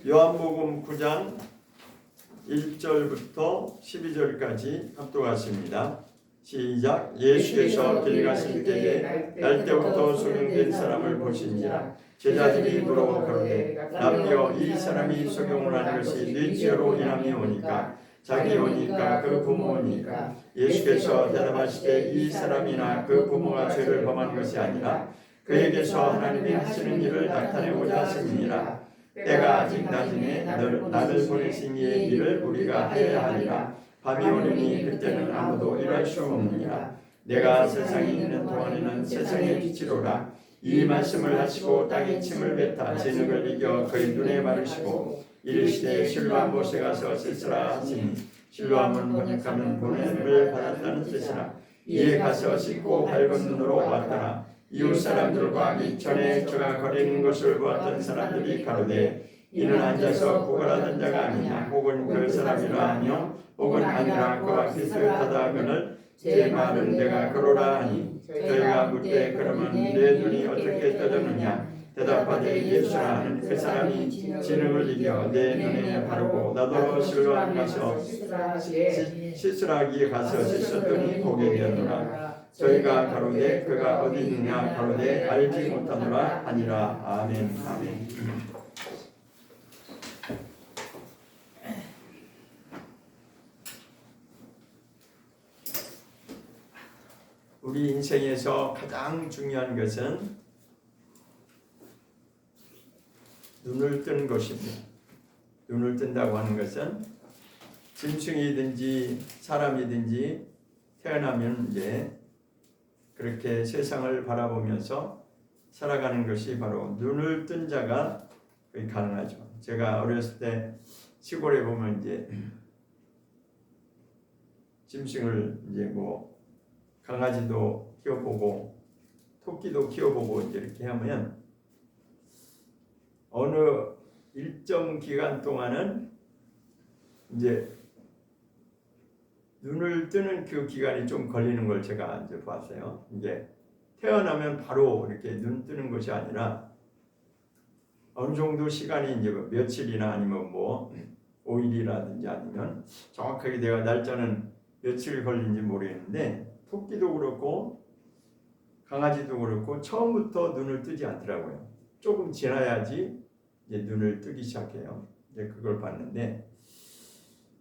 요한복음 9장 1절부터 12절까지 합독하십니다. 시작. 예수께서 길 가실 때에 날 때부터 소경된 사람을 보신지라. 제자들이 물어 가로되 라비여, 이 사람이 소경을 하는 것이 네 죄로 인함이오니까 자기 오니까 그 부모니까? 예수께서 대답하시되 이 사람이나 그 부모가 죄를 범한 것이 아니라 그에게서 하나님이 하시는 일을 나타내고자 하심이니라. 때가 아직 낮으니 나를 보내신 이의 일을 우리가 하여야 하리라. 밤이 오리니 그때는 아무도 일할 수 없느니라. 내가 세상에 있는 동안에는 세상의 빛이로라. 이 말씀을 하시고 땅에 침을 뱉어 진흙을 이겨 그의 눈에 바르시고 이르시되 실로암 못에 가서 씻으라 하시니, 실로암은 번역하면 보냄을 받았다는 뜻이라. 이에 가서 씻고 밝은 눈으로 왔더라. 이웃 사람들과 이 전에 저가 거리는 것을 보았던 사람들이 가로되 이는 앉아서 구걸하던 자가 아니냐, 혹은 그 사람이라 하며 혹은 아니라 그와 비슷하다 하거늘 제 말은 내가 그러라 하니, 저희가 묻되 그러면 내 눈이 어떻게 떠졌느냐. 대답하되 예수라 하는 그 사람이 진흙을 이겨 내 눈에 바르고 나도 실로암 가서 씻으라기에 가서 씻었더니 보게 되었노라. 저희가 가로되 그가 어디 있느냐 가로되 알지 못하노라 하니라. 아멘. 아멘. 우리 인생에서 가장 중요한 것은 눈을 뜨는 것입니다. 눈을 뜬다고 하는 것은 짐승이든지 사람이든지 태어나면 이제 그렇게 세상을 바라보면서 살아가는 것이 바로 눈을 뜬 자가 가능하죠. 제가 어렸을 때 시골에 보면 이제 짐승을 이제 뭐 강아지도 키워보고 토끼도 키워보고 이제 이렇게 하면 어느 일정 기간 동안은 이제 눈을 뜨는 그 기간이 좀 걸리는 걸 제가 이제 봤어요. 이제 태어나면 바로 이렇게 눈 뜨는 것이 아니라 어느 정도 시간이 이제 며칠이나 아니면 뭐 5일이라든지 아니면 정확하게 내가 날짜는 며칠 걸린지 모르겠는데 토끼도 그렇고 강아지도 그렇고 처음부터 눈을 뜨지 않더라고요. 조금 지나야지 이제 눈을 뜨기 시작해요. 이제 그걸 봤는데,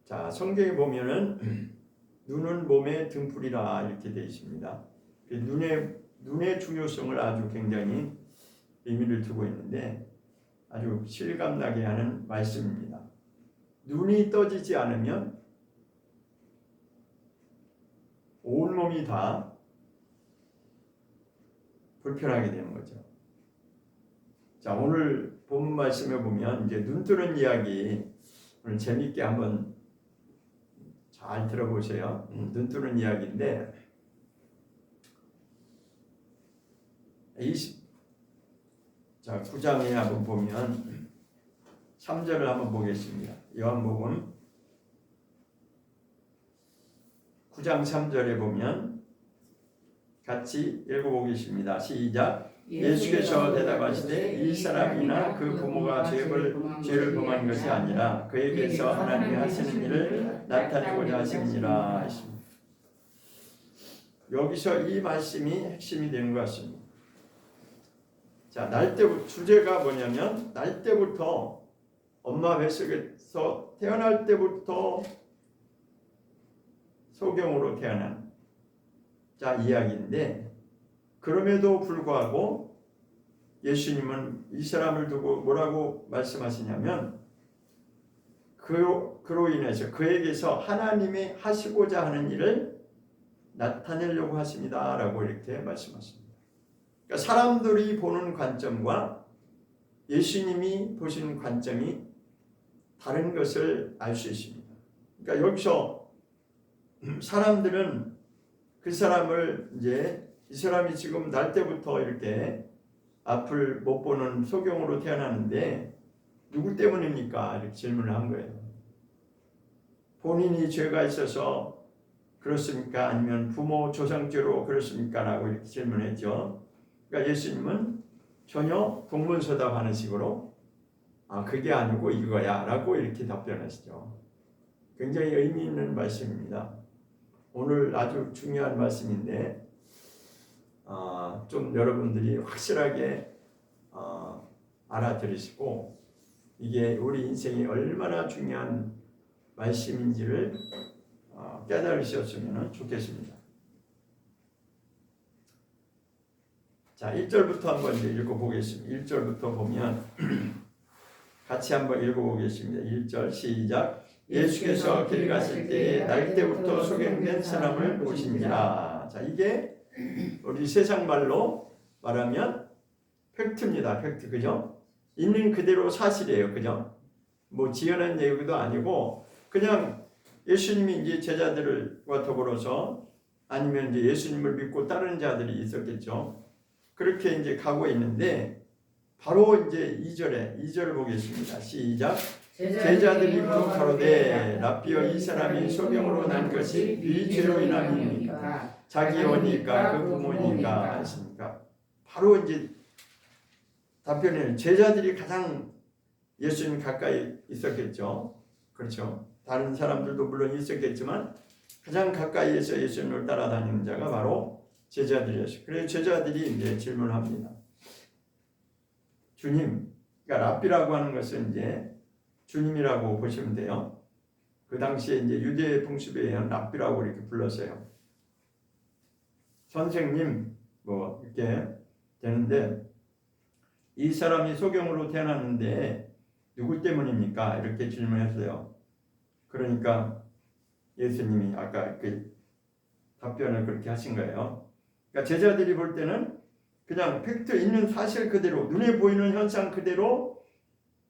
자 성경에 보면은 눈은 몸의 등불이라 이렇게 되어 있습니다. 눈의 중요성을 아주 굉장히 의미를 두고 있는데 아주 실감나게 하는 말씀입니다. 눈이 떠지지 않으면 온몸이 다 불편하게 되는 거죠. 자, 오늘 본문 말씀에 보면 이제 눈 뜨는 이야기 오늘 재밌게 한번 잘 들어보세요. 눈 뜨는 이야기인데 9장에 한번 보면 3절을 한번 보겠습니다. 요한복음 9장 3절에 보면 같이 읽어보겠습니다. 시작. 예수께서 대답하시되 이 사람이나 그 부모가 죄를 범한 것이 아니라 그에게서 하나님이 하시는 일을 나타내고자 하심이니라. 여기서 이 말씀이 핵심이 되는 것 같습니다. 자, 날 때부터 주제가 뭐냐면 날 때부터 엄마 뱃속에서 태어날 때부터 소경으로 태어난 자 이야기인데, 그럼에도 불구하고 예수님은 이 사람을 두고 뭐라고 말씀하시냐면 그로 인해서 그에게서 하나님이 하시고자 하는 일을 나타내려고 하십니다 라고 이렇게 말씀하십니다. 그러니까 사람들이 보는 관점과 예수님이 보시는 관점이 다른 것을 알 수 있습니다. 그러니까 여기서 사람들은 그 사람을 이제 이 사람이 지금 날 때부터 이렇게 앞을 못 보는 소경으로 태어났는데 누구 때문입니까? 이렇게 질문을 한 거예요. 본인이 죄가 있어서 그렇습니까? 아니면 부모 조상죄로 그렇습니까? 라고 이렇게 질문했죠. 그러니까 예수님은 전혀 동문서답하는 식으로 그게 아니고 이거야 라고 이렇게 답변하시죠. 굉장히 의미 있는 말씀입니다. 오늘 아주 중요한 말씀인데 좀 여러분들이 확실하게 알아들으시고 이게 우리 인생에 얼마나 중요한 말씀인지를 깨달으셨으면 좋겠습니다. 자, 1절부터 한번 이제 읽어보겠습니다. 1절부터 보면 같이 한번 읽어보겠습니다. 1절 시작. 예수께서 길 가실 때에 날 때부터 소경된 사람을 보시니라. 자, 이게 우리 세상 말로 말하면 팩트입니다. 팩트, 그죠? 있는 그대로 사실이에요, 그죠? 뭐 지어낸 얘기도 아니고 그냥 예수님이 이제 제자들과 더불어서 아니면 이제 예수님을 믿고 따르는 자들이 있었겠죠. 그렇게 이제 가고 있는데 바로 이제 2절을 보겠습니다. 시작. 제자들이 또 가로되 라삐어 이 사람이 소경으로 난 것이 네 죄로 인함이니까 자기 어니까 그 부모니까 하십니까. 바로 이제 답변은 제자들이 가장 예수님 가까이 있었겠죠. 그렇죠. 다른 사람들도 물론 있었겠지만 가장 가까이에서 예수님을 따라다니는 자가 바로 제자들이었어요. 그래서 제자들이 이제 질문합니다. 주님, 그러니까 랍비라고 하는 것은 이제 주님이라고 보시면 돼요. 그 당시에 이제 유대 풍습에 의한 랍비라고 이렇게 불렀어요. 선생님, 뭐 이렇게 되는데 이 사람이 소경으로 태어났는데 누구 때문입니까? 이렇게 질문했어요. 그러니까 예수님이 아까 그 답변을 그렇게 하신 거예요. 그러니까 제자들이 볼 때는 그냥 팩트 있는 사실 그대로 눈에 보이는 현상 그대로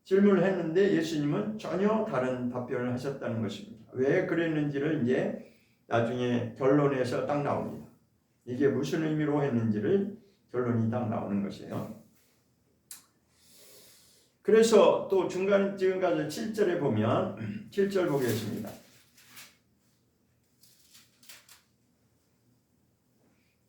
질문을 했는데 예수님은 전혀 다른 답변을 하셨다는 것입니다. 왜 그랬는지를 이제 나중에 결론에서 딱 나옵니다. 이게 무슨 의미로 했는지를 결론이 딱 나오는 것이에요. 그래서 또 지금까지 7절에 보면 7절 보겠습니다.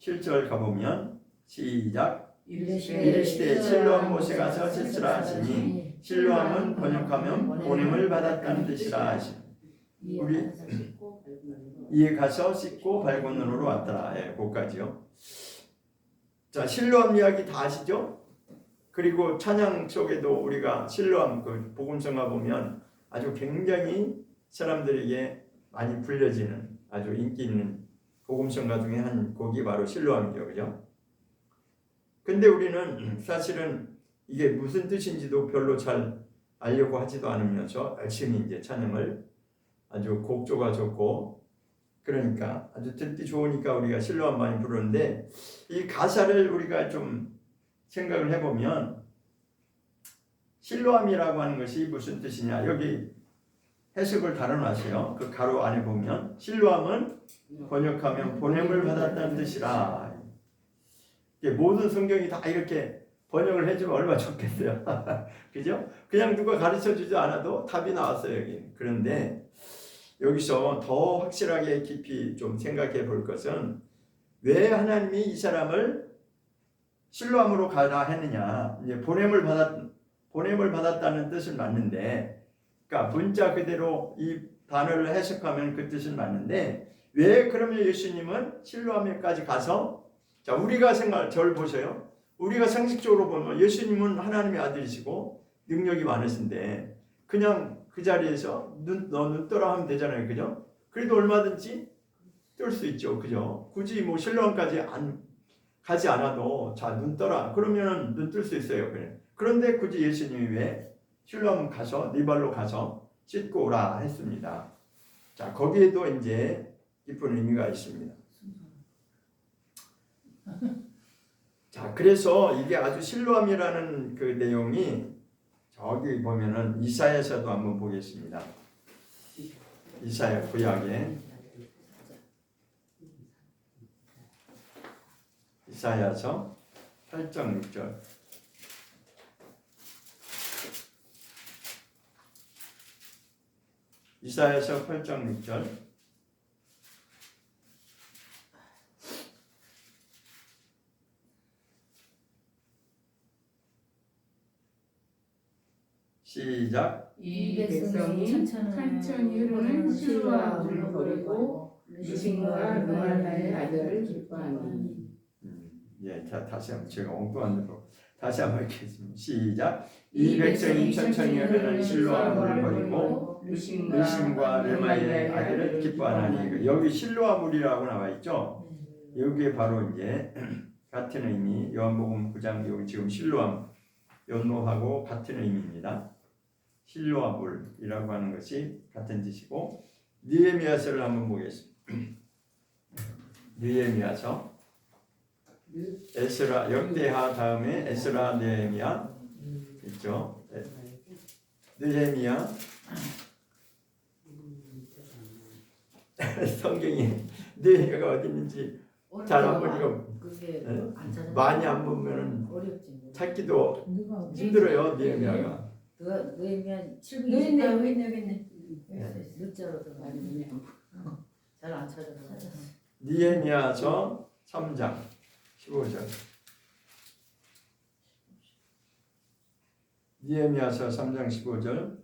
7절 가보면 시작. 이르시되 실로암 못에 가서 씻으라 하시니 실로암은 번역하면 보냄을 받았다는 뜻이라 하시니 우리 이에 가서 씻고 발곤으로 왔더라. 예, 그까지요. 자, 실로암 이야기 다 아시죠? 그리고 찬양 속에도 우리가 실로암 그 복음성가 보면 아주 굉장히 사람들에게 많이 불려지는 아주 인기 있는 복음성가 중에 한 곡이 바로 실로암이죠, 그죠? 근데 우리는 사실은 이게 무슨 뜻인지도 별로 잘 알려고 하지도 않으면서 열심히 이제 찬양을 아주 곡조가 좋고 그러니까 아주 듣기 좋으니까 우리가 실로암 많이 부르는데 이 가사를 우리가 좀 생각을 해보면 실로암이라고 하는 것이 무슨 뜻이냐 여기 해석을 달아놨어요. 그 가로 안에 보면 실로암은 번역하면 보냄을 받았다는 뜻이라. 모든 성경이 다 이렇게 번역을 해주면 얼마나 좋겠어요. 그죠? 그냥 누가 가르쳐주지 않아도 답이 나왔어요 여기. 그런데 여기서 더 확실하게 깊이 좀 생각해 볼 것은 왜 하나님이 이 사람을 실로암으로 가라 했느냐. 이제 보냄을 받았다는 뜻은 맞는데, 그러니까 문자 그대로 이 단어를 해석하면 그 뜻은 맞는데, 왜 그러면 예수님은 실로암에까지 가서, 자, 우리가 저를 보세요. 우리가 상식적으로 보면 예수님은 하나님의 아들이시고 능력이 많으신데, 그냥 그 자리에서 너 눈 떠라 하면 되잖아요. 그죠? 그래도 얼마든지 뜰 수 있죠. 그죠? 굳이 뭐 실로암까지 가지 않아도 자, 눈 떠라. 그러면은 눈 뜰 수 있어요. 그래. 그런데 굳이 예수님이 왜 실로암 가서 네 발로 가서 씻고 오라 했습니다. 자, 거기에도 이제 깊은 의미가 있습니다. 자, 그래서 이게 아주 실로암이라는 그 내용이 저기 보면은 이사야서도 한번 보겠습니다. 이사야 구약에 이사야서 8장 6절. 이사야서 8장 6절. 시작. 이 백성이 천천히 흐르는 실로아 물을 버리고 르신과 르말라의 아들을 기뻐하니. 예, 자, 다시 한번 제가 엉뚱한 대로 다시 한번 읽겠습니다. 시작. 이 백성이 천천히 흐르는 실로아 물을 버리고 르신과 르말라의 아들을 기뻐하나니. 여기 실로아 물이라고 나와 있죠. 여기에 바로 이제 같은 의미, 요한복음 9장 여기 지금 실로암 연노하고 같은 의미입니다. 실로암 물이라고 하는 것이 같은 뜻이고, 느헤미야서를 한번 보겠습니다. 느헤미야서 에스라 역대하 다음에 에스라 느헤미야 있죠. 느헤미야 성경에 느헤미야가 어디 있는지 잘 한번 이거 많이 안 보면은 찾기도 힘들어요. 느헤미야가. 느헤미야 700 있네. 늦자로도 많이 잘안 찾아서. 느헤미야서 3장 15절. 느헤미야서 3장 15절.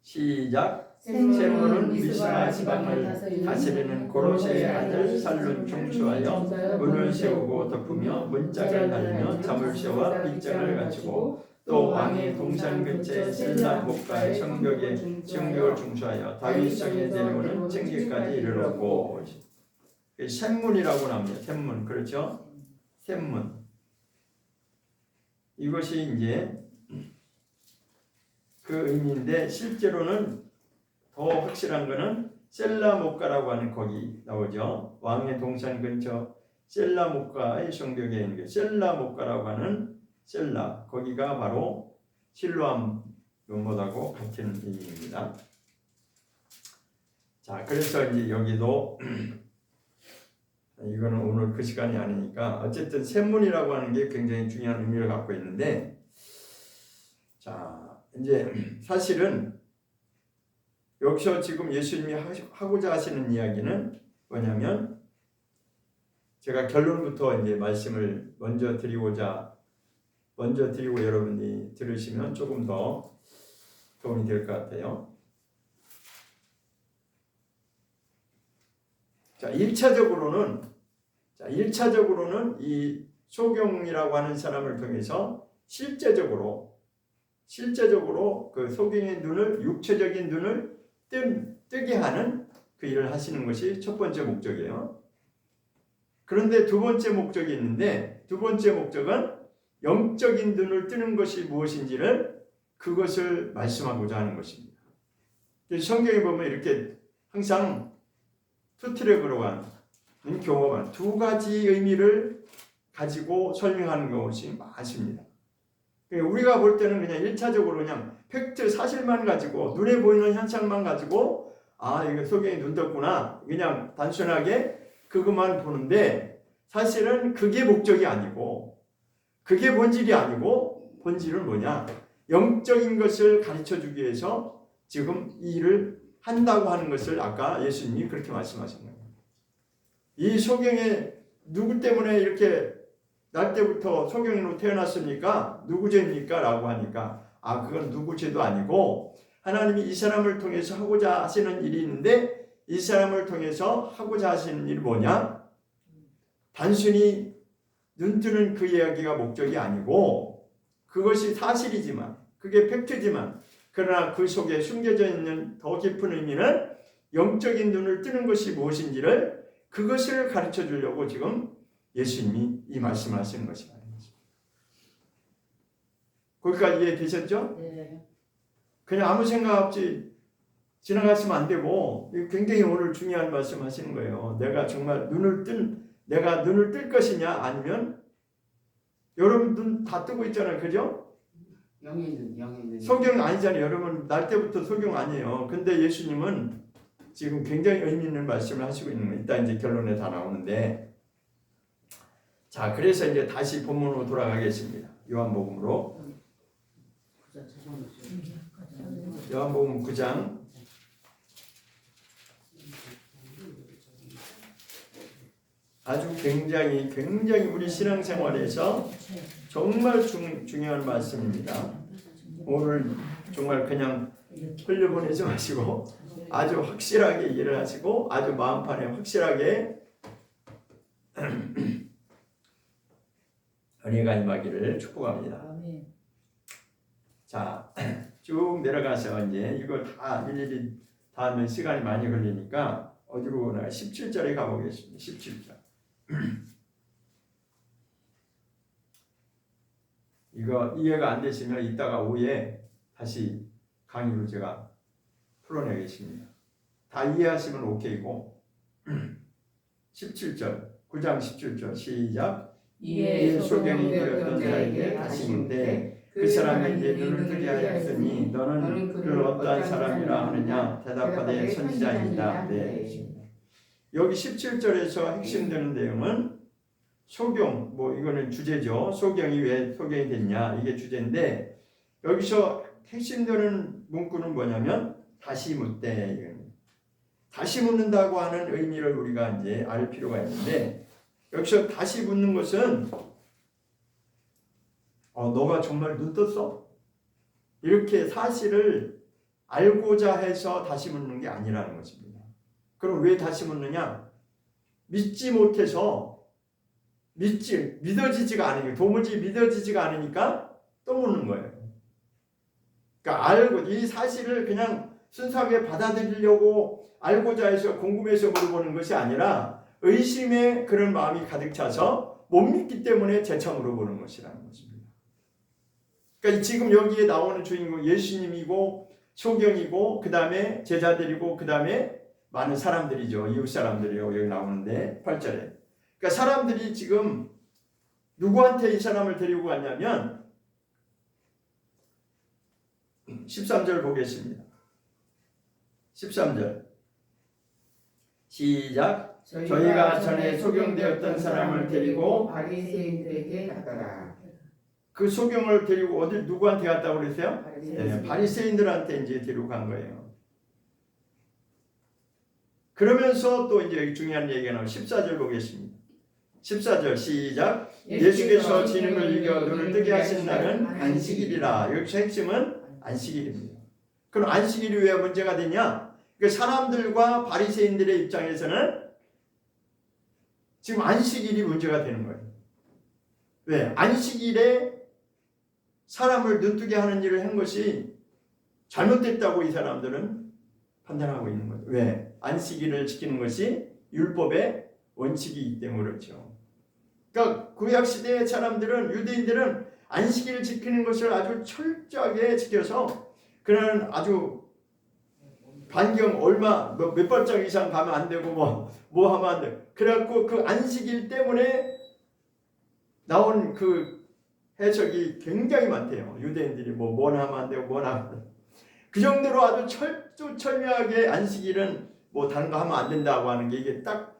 시작. 셈물은 미스바 지방을 다스리는 고로세의 아들 살룬 총수하여 문을 세우고 덮으며 문짝을 달며 자물쇠와 빗장을 갖추고 또 왕의 동산 근처에 셀라 목가의 성벽에 성벽을 중수하여 다윗성에 내려오는 층계까지 이르렀고. 셈문이라고 나옵니다. 셈문, 그렇죠? 셈문. 이것이 이제 그 의미인데, 실제로는 더 확실한 거는 셀라 목가라고 하는 거기 나오죠. 왕의 동산 근처 셀라 목가의 성벽에 있는 게 셀라 목가라고 하는 셀라, 거기가 바로 실로암 용모하고 같은 의미입니다. 자, 그래서 이제 여기도 이거는 오늘 그 시간이 아니니까 어쨌든 셈문이라고 하는 게 굉장히 중요한 의미를 갖고 있는데, 자, 이제 사실은 여기서 지금 예수님이 하고자 하시는 이야기는 뭐냐면, 제가 결론부터 이제 말씀을 먼저 드리고 여러분이 들으시면 조금 더 도움이 될 것 같아요. 자, 1차적으로는 이 소경이라고 하는 사람을 통해서 실제적으로 그 소경의 눈을, 육체적인 눈을 뜨게 하는 그 일을 하시는 것이 첫 번째 목적이에요. 그런데 두 번째 목적이 있는데, 두 번째 목적은 영적인 눈을 뜨는 것이 무엇인지를, 그것을 말씀하고자 하는 것입니다. 성경에 보면 이렇게 항상 투트랙으로 하는 경우가 두 가지 의미를 가지고 설명하는 것이 많습니다. 우리가 볼 때는 그냥 1차적으로 그냥 팩트, 사실만 가지고, 눈에 보이는 현상만 가지고, 아, 이거 소경이 눈 떴구나, 그냥 단순하게 그것만 보는데, 사실은 그게 목적이 아니고, 그게 본질이 아니고, 본질은 뭐냐? 영적인 것을 가르쳐 주기 위해서 지금 이 일을 한다고 하는 것을 아까 예수님이 그렇게 말씀하신 거예요. 이 소경에 누구 때문에 이렇게 날 때부터 소경으로 태어났습니까? 누구 죄입니까? 라고 하니까, 아, 그건 누구 죄도 아니고 하나님이 이 사람을 통해서 하고자 하시는 일이 있는데, 이 사람을 통해서 하고자 하시는 일이 뭐냐? 단순히 눈 뜨는 그 이야기가 목적이 아니고, 그것이 사실이지만, 그게 팩트지만, 그러나 그 속에 숨겨져 있는 더 깊은 의미는 영적인 눈을 뜨는 것이 무엇인지를, 그것을 가르쳐 주려고 지금 예수님이 이 말씀을 하시는 것이 아닙니다. 거기까지 이해되셨죠? 네. 그냥 아무 생각 없이 지나가시면 안 되고, 굉장히 오늘 중요한 말씀 하시는 거예요. 내가 정말 내가 눈을 뜰 것이냐, 아니면 여러분 눈 다 뜨고 있잖아요. 그죠? 영의 눈. 소경 아니잖아요. 여러분 날 때부터 소경 아니에요. 근데 예수님은 지금 굉장히 의미 있는 말씀을 하시고 있는 거예요. 일단 이제 결론에 다 나오는데, 자, 그래서 이제 다시 본문으로 돌아가겠습니다. 요한복음 9장. 아주 굉장히 우리 신앙생활에서 정말 중요한 말씀입니다. 오늘 정말 그냥 흘려보내지 마시고 아주 확실하게 일을 하시고 아주 마음판에 확실하게 은혜가 임하기를 축복합니다. 아멘. 자, 쭉 내려가서 이제 이거 다 일일이 다 하면 시간이 많이 걸리니까 어디로 가나 17절에 가보겠습니다. 17절. 이거 이해가 안 되시면 이따가 오후에 다시 강의로 제가 풀어내겠습니다. 다 이해하시면 오케이고 17절 9장 17절 시작. 이에 소경이 되었던 자에게 다시 묻되 그 사람이 내 눈을 뜨게 하였으니 너는 그를 어떠한 사람이라 하느냐 대답하되 선지자이다. 네. 여기 17절에서 핵심되는 내용은 소경, 뭐 이거는 주제죠. 소경이 왜 소경이 됐냐 이게 주제인데 여기서 핵심되는 문구는 뭐냐면 다시 묻되. 다시 묻는다고 하는 의미를 우리가 이제 알 필요가 있는데 여기서 다시 묻는 것은 너가 정말 눈 떴어? 이렇게 사실을 알고자 해서 다시 묻는 게 아니라는 것입니다. 그럼 왜 다시 묻느냐? 믿지 못해서 믿어지지가 않으니까 도무지 믿어지지가 않으니까 또 묻는 거예요. 그러니까 알고 이 사실을 그냥 순수하게 받아들이려고 알고자 해서 궁금해서 물어보는 것이 아니라 의심의 그런 마음이 가득 차서 못 믿기 때문에 재차 물어보는 것이라는 것입니다. 그러니까 지금 여기에 나오는 주인공 예수님이고 소경이고 그 다음에 제자들이고 그 다음에 많은 사람들이죠. 이웃 사람들이요. 여기 나오는데 8절에. 그러니까 사람들이 지금 누구한테 이 사람을 데리고 갔냐면 13절 보겠습니다. 13절 시작. 저희가 전에 소경되었던 사람을 데리고 바리새인들에게 갔더라. 그 소경을 데리고 어디 누구한테 갔다고 그랬어요? 네, 바리새인들한테 이제 데리고 간 거예요. 그러면서 또 이제 중요한 얘기가 나오고 14절 보겠습니다. 14절 시작. 예수께서 진흙을 이겨 눈을 뜨게 하신 날은 안식일이라. 여기서 핵심은 안식일입니다. 그럼 안식일이 왜 문제가 되냐? 그러니까 사람들과 바리새인들의 입장에서는 지금 안식일이 문제가 되는 거예요. 왜? 안식일에 사람을 눈뜨게 하는 일을 한 것이 잘못됐다고 이 사람들은 판단하고 있는 거죠. 왜? 안식일을 지키는 것이 율법의 원칙이기 때문에 그렇죠. 그러니까 구약 시대의 사람들은 유대인들은 안식일을 지키는 것을 아주 철저하게 지켜서 그는 아주 반경 얼마 몇 발짝 이상 가면 안 되고 뭐 하면 안 돼. 그래갖고 그 안식일 때문에 나온 그 해석이 굉장히 많대요. 유대인들이 뭘 하면 안 되고 뭘 하면 안 돼. 그 정도로 아주 철저하게 안식일은 뭐 다른 거 하면 안 된다고 하는 게 이게 딱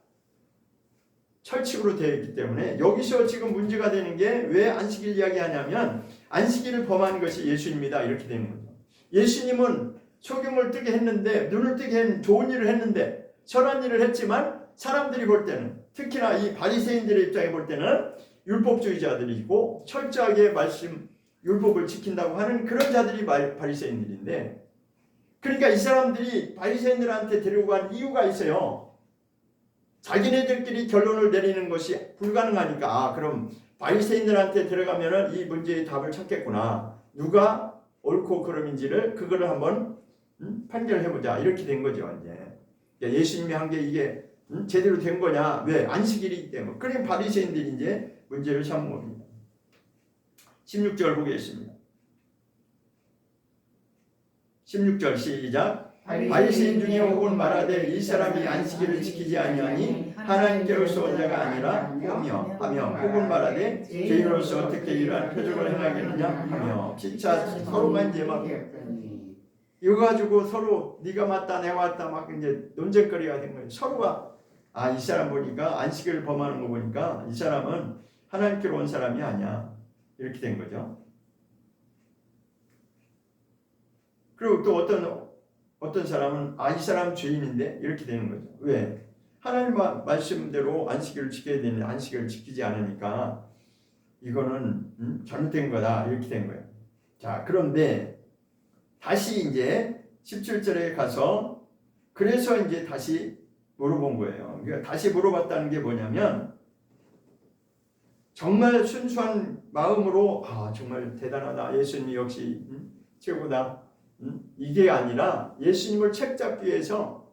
철칙으로 되어 있기 때문에 여기서 지금 문제가 되는 게 왜 안식일 이야기하냐면 안식일을 범한 것이 예수님이다 이렇게 되는 거죠. 예수님은 소경을 뜨게 했는데 눈을 뜨게 한 좋은 일을 했는데 선한 일을 했지만 사람들이 볼 때는 특히나 이 바리새인들의 입장에 볼 때는 율법주의자들이고 철저하게 율법을 지킨다고 하는 그런 자들이 바리새인들인데 그러니까 이 사람들이 바리새인들한테 데리고 간 이유가 있어요. 자기네들끼리 결론을 내리는 것이 불가능하니까 그럼 바리새인들한테 데려가면은 이 문제의 답을 찾겠구나. 누가 옳고 그름인지를 그거를 한번 판결해보자 이렇게 된 거죠. 이제 예수님이 한 게 이게 제대로 된 거냐? 왜? 안식일이기 때문에. 그럼 바리새인들이 이제 문제를 삼은 겁니다. 16절 보겠습니다. 16절 시작. 바리새인 중에 혹은 말하되 이 사람이 안식일을 지키지 아니하니 하나님께로서 온 자가 아니라 하며 혹은 말하되 죄인으로서 어떻게 이러한 표적을 행하겠느냐 하며 진짜 서로가 이제 막 이거 가지고 서로 네가 맞다 내가 맞다 막 이제 논쟁거리가 된 거예요. 서로가 이 사람 보니까 안식일을 범하는 거 보니까 이 사람은 하나님께로 온 사람이 아니야 이렇게 된 거죠. 그리고 또 어떤 사람은 이 사람 죄인인데 이렇게 되는 거죠. 왜? 하나님 말씀대로 안식일을 지켜야 되는데 안식일을 지키지 않으니까 이거는 잘못된 거다 이렇게 된 거예요. 자, 그런데 다시 이제 17절에 가서 그래서 이제 다시 물어본 거예요. 그러니까 다시 물어봤다는 게 뭐냐면 정말 순수한 마음으로 정말 대단하다. 예수님이 역시 최고다. 이게 아니라 예수님을 책잡기 위해서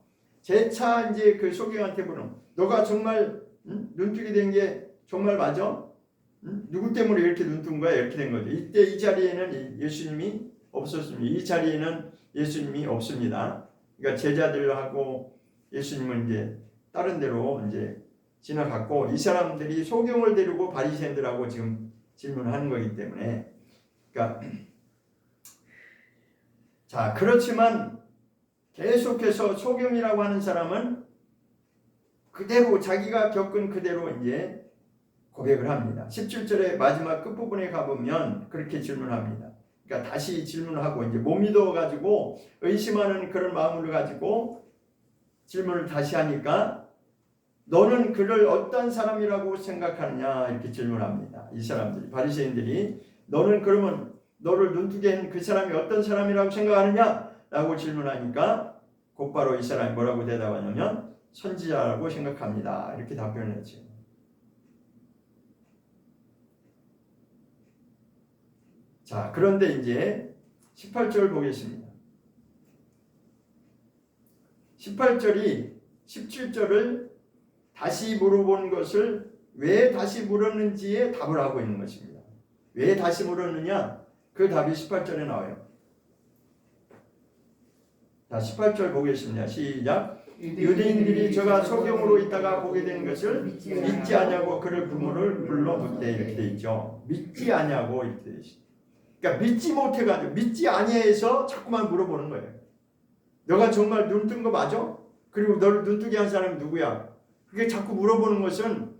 재차 이제 그 소경한테 물은 너가 정말 눈뜨게 된 게 정말 맞아? 누구 때문에 이렇게 눈뜬 거야? 이렇게 된 거죠. 이때 이 자리에는 예수님이 없었습니다. 이 자리에는 예수님이 없습니다. 그러니까 제자들하고 예수님은 이제 다른 데로 이제 지나갔고 이 사람들이 소경을 데리고 바리새인들하고 지금 질문하는 거기 때문에 그러니까 자 그렇지만 계속해서 소경이라고 하는 사람은 그대로 자기가 겪은 그대로 이제 고백을 합니다. 17절의 마지막 끝부분에 가보면 그렇게 질문합니다. 그러니까 다시 질문하고 이제 못 믿어가지고 의심하는 그런 마음을 가지고 질문을 다시 하니까 너는 그를 어떤 사람이라고 생각하느냐 이렇게 질문합니다. 이 사람들이 바리새인들이 너는 그러면 너를 눈뜨게 한 그 사람이 어떤 사람이라고 생각하느냐 라고 질문하니까 곧바로 이 사람이 뭐라고 대답하냐면 선지자라고 생각합니다. 이렇게 답변을 했죠. 자, 그런데 이제 18절 보겠습니다. 18절이 17절을 다시 물어본 것을 왜 다시 물었는지에 답을 하고 있는 것입니다. 왜 다시 물었느냐? 그 답이 18절에 나와요. 자, 18절 보겠습니다. 시작. 유대인들이 저가 소경으로 있다가 보게 된 것을 믿지 아냐고 그를 부모를 불러 묻되 이렇게 돼 있죠. 믿지 아냐고 이렇게 돼 있어요. 그러니까 믿지 못해가지고 믿지 아니해서 자꾸만 물어보는 거예요. 너가 정말 눈 뜬 거 맞아? 그리고 너를 눈뜨게 한 사람이 누구야? 그게 자꾸 물어보는 것은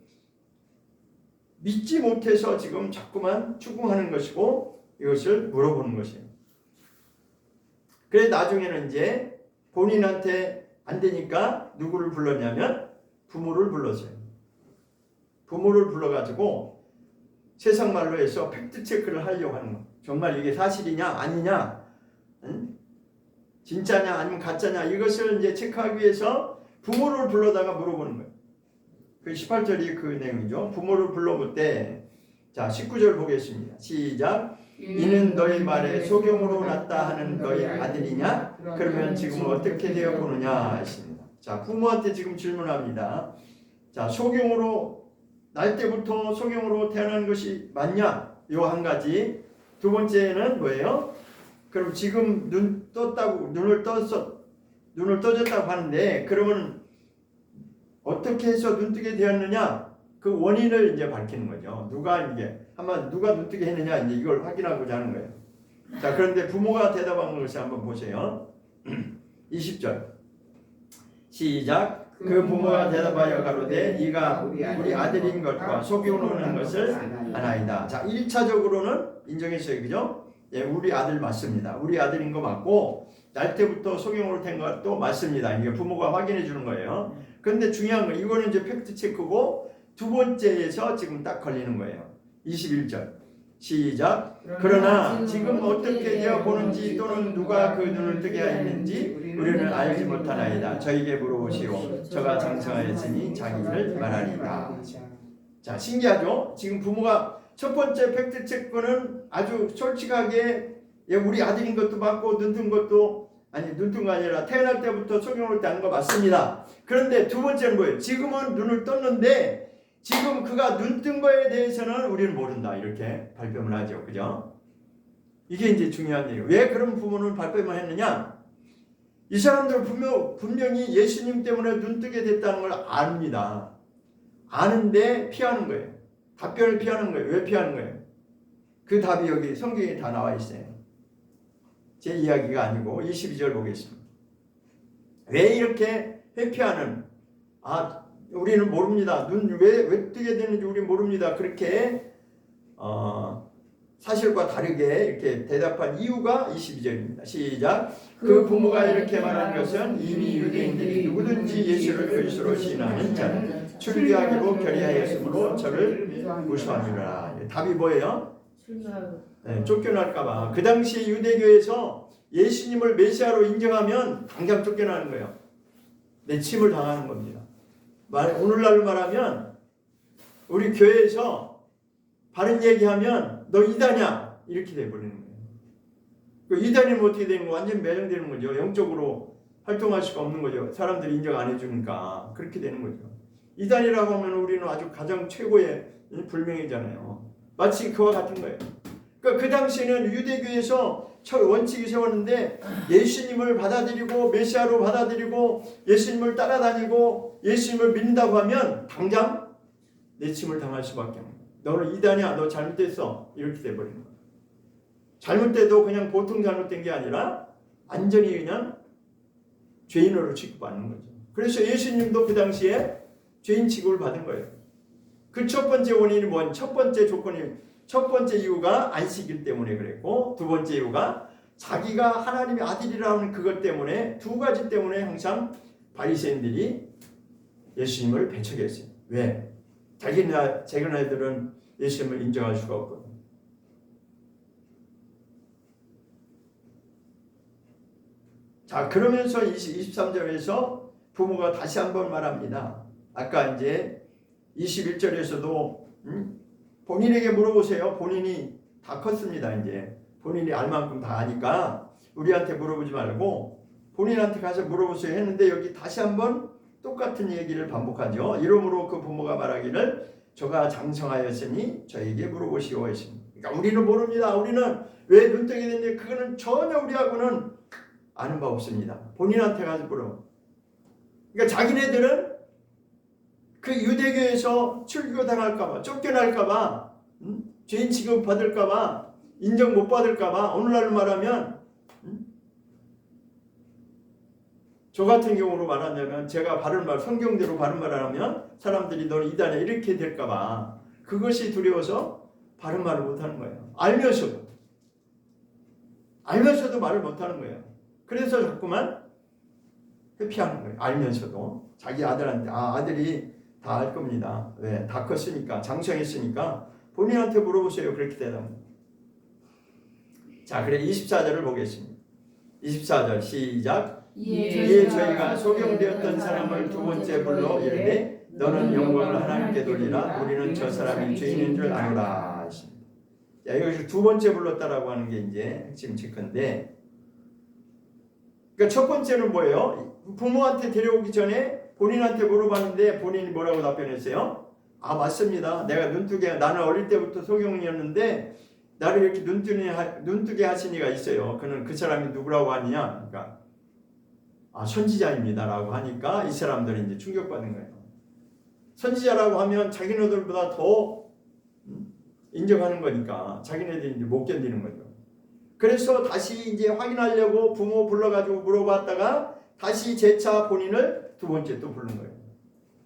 믿지 못해서 지금 자꾸만 추궁하는 것이고 이것을 물어보는 것이에요. 그래서 나중에는 이제 본인한테 안 되니까 누구를 불렀냐면 부모를 불렀어요. 부모를 불러가지고 세상 말로 해서 팩트 체크를 하려고 하는 거예요. 정말 이게 사실이냐 아니냐, 진짜냐 아니면 가짜냐 이것을 이제 체크하기 위해서 부모를 불러다가 물어보는 거예요. 그 18절이 그 내용이죠. 부모를 불러 묻되 자 19절 보겠습니다. 시작. 이는 너희 말에 소경으로 났다 하는 너희 아들이냐? 그러면 지금 어떻게 되어 보느냐 했습니다. 자 부모한테 지금 질문합니다. 자 소경으로 날 때부터 소경으로 태어난 것이 맞냐? 요 한 가지. 두 번째는 뭐예요? 그럼 지금 눈 떴다고 눈을 떠졌다고 하는데 그러면 어떻게 해서 눈뜨게 되었느냐? 그 원인을 이제 밝히는 거죠. 누가 눈뜨게 했느냐 이제 이걸 확인하고자 하는 거예요. 자 그런데 부모가 대답한 것을 한번 보세요. 20절 시작. 그 부모가 대답하여 가로되 이가 우리 아들인 것과 소경으로 난 것을 아나이다. 자 1차적으로는 인정했어요. 그죠? 예, 우리 아들 맞습니다. 우리 아들인 거 맞고 날 때부터 소경으로 된 것도 맞습니다. 이게 부모가 확인해 주는 거예요. 그런데 중요한 건 이거는 이제 팩트 체크고 두 번째에서 지금 딱 걸리는 거예요. 21절 시작. 그러나 지금 어떻게 되어 보는지 또는 누가 그 눈을 뜨게 하였는지 우리는 알지 못하나이다. 저에게 물어보시오. 저가 장성하였으니 자기를 말하리라. 자 신기하죠? 지금 부모가 첫 번째 팩트 체크는 아주 솔직하게 우리 아들인 것도 맞고 눈뜬 것도 눈뜬 거 아니라 태어날 때부터 소경으로 난 거 맞습니다. 그런데 두 번째는 뭐예요? 지금은 눈을 떴는데 지금 그가 눈뜬 거에 대해서는 우리는 모른다. 이렇게 발뺌을 하죠. 그죠? 이게 이제 중요한 얘기예요. 왜 그런 부모는 발뺌을 했느냐? 이 사람들 분명히 예수님 때문에 눈뜨게 됐다는 걸 압니다. 아는데 피하는 거예요. 답변을 피하는 거예요. 왜 피하는 거예요? 그 답이 여기 성경에 다 나와 있어요. 제 이야기가 아니고 22절 보겠습니다. 왜 이렇게 회피하는? 우리는 모릅니다. 눈 왜 뜨게 되는지 우리 모릅니다. 그렇게 사실과 다르게 이렇게 대답한 이유가 22절입니다. 시작. 그 부모가 이렇게 말한 것은 이미 유대인들이 누구든지 예수를 그리스도로 시인하는 자는 출교하기로 결의하였으므로 저를 무수함이라. 답이 뭐예요? 출교하고 네, 쫓겨날까봐. 그 당시 유대교에서 예수님을 메시아로 인정하면 당장 쫓겨나는 거예요. 내침을 당하는 겁니다. 오늘날로 말하면 우리 교회에서 바른 얘기하면 너 이단이야 이렇게 돼버리는 거예요. 그 이단이면 어떻게 되는 거? 완전 매장되는 거죠. 영적으로 활동할 수가 없는 거죠. 사람들이 인정 안 해주니까 그렇게 되는 거죠. 이단이라고 하면 우리는 아주 가장 최고의 불명예잖아요. 마치 그와 같은 거예요. 그러니까 그 당시에는 유대교에서 원칙이 세웠는데 예수님을 받아들이고 메시아로 받아들이고 예수님을 따라다니고 예수님을 믿는다고 하면 당장 내침을 당할 수밖에 없는 거예요. 너는 이단이야. 너 잘못됐어. 이렇게 돼버리는 거예요. 잘못돼도 그냥 보통 잘못된 게 아니라 완전히 그냥 죄인으로 취급받는 거죠. 그래서 예수님도 그 당시에 죄인 취급을 받은 거예요. 그 첫 번째 원인이 첫 번째 조건이 첫 번째 이유가 안식일 때문에 그랬고 두 번째 이유가 자기가 하나님의 아들이라는 그것 때문에 두 가지 때문에 항상 바리새인들이 예수님을 배척했어요. 왜? 자기네들은 예수님을 인정할 수가 없거든요. 자, 그러면서 23절에서 부모가 다시 한번 말합니다. 아까 이제 21절에서도 본인에게 물어보세요. 본인이 다 컸습니다. 이제 본인이 알 만큼 다 아니까 우리한테 물어보지 말고 본인한테 가서 물어보세요 했는데 여기 다시 한번 똑같은 얘기를 반복하죠. 이러므로 그 부모가 말하기를 저가 장성하였으니 저에게 물어보시오 했습니다. 그러니까 우리는 모릅니다. 우리는 왜 눈뜨게 됐는지 그거는 전혀 우리하고는 아는 바 없습니다. 본인한테 가서 물어. 그러니까 자기네들은 그 유대교에서 출교당할까봐 쫓겨날까봐 죄인 취급받을까봐 인정 못 받을까봐 오늘날로 말하면 저 같은 경우로 말하자면 제가 바른 말 성경대로 바른 말을 하면 사람들이 너는 이단이야 이렇게 될까봐 그것이 두려워서 바른 말을 못하는 거예요. 알면서도 말을 못하는 거예요. 그래서 자꾸만 회피하는 거예요. 알면서도 자기 아들한테 아들이 다 알 겁니다. 왜? 다 컸으니까 장성했으니까 본인한테 물어보세요. 그렇게 대답합니다. 자, 그래 24절을 보겠습니다. 24절 시작. 이에 저희가 소경되었던 사람을 두 번째 불러 이르되 너는 영광을 하나님께 돌리라. 우리는 저 사람이 죄인인 줄 아노라. 자, 여기서 두 번째 불렀다라고 하는 게 이제 핵심 체크인데, 그러니까 첫 번째는 뭐예요? 부모한테 데려오기 전에 본인한테 물어봤는데 본인이 뭐라고 답변했어요? 맞습니다. 내가 나는 어릴 때부터 소경이었는데 나를 이렇게 눈뜨게 하신 이가 있어요. 그는 그 사람이 누구라고 하느냐? 그러니까 선지자입니다라고 하니까 이 사람들이 이제 충격받은 거예요. 선지자라고 하면 자기네들보다 더 인정하는 거니까 자기네들이 이제 못 견디는 거죠. 그래서 다시 이제 확인하려고 부모 불러가지고 물어봤다가 다시 재차 본인을 두 번째 또 부른 거예요.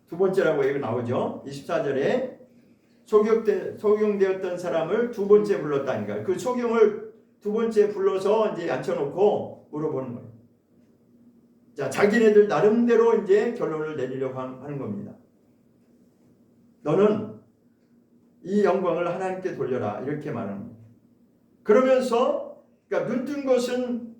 두 번째라고 여기 나오죠. 24절에 소경되었던 사람을 두 번째 불렀다니까. 그 소경을 두 번째 불러서 이제 앉혀놓고 물어보는 거예요. 자, 자기네들 나름대로 이제 결론을 내리려고 하는 겁니다. 너는 이 영광을 하나님께 돌려라. 이렇게 말하는 거예요. 그러면서 그러니까 눈뜬 것은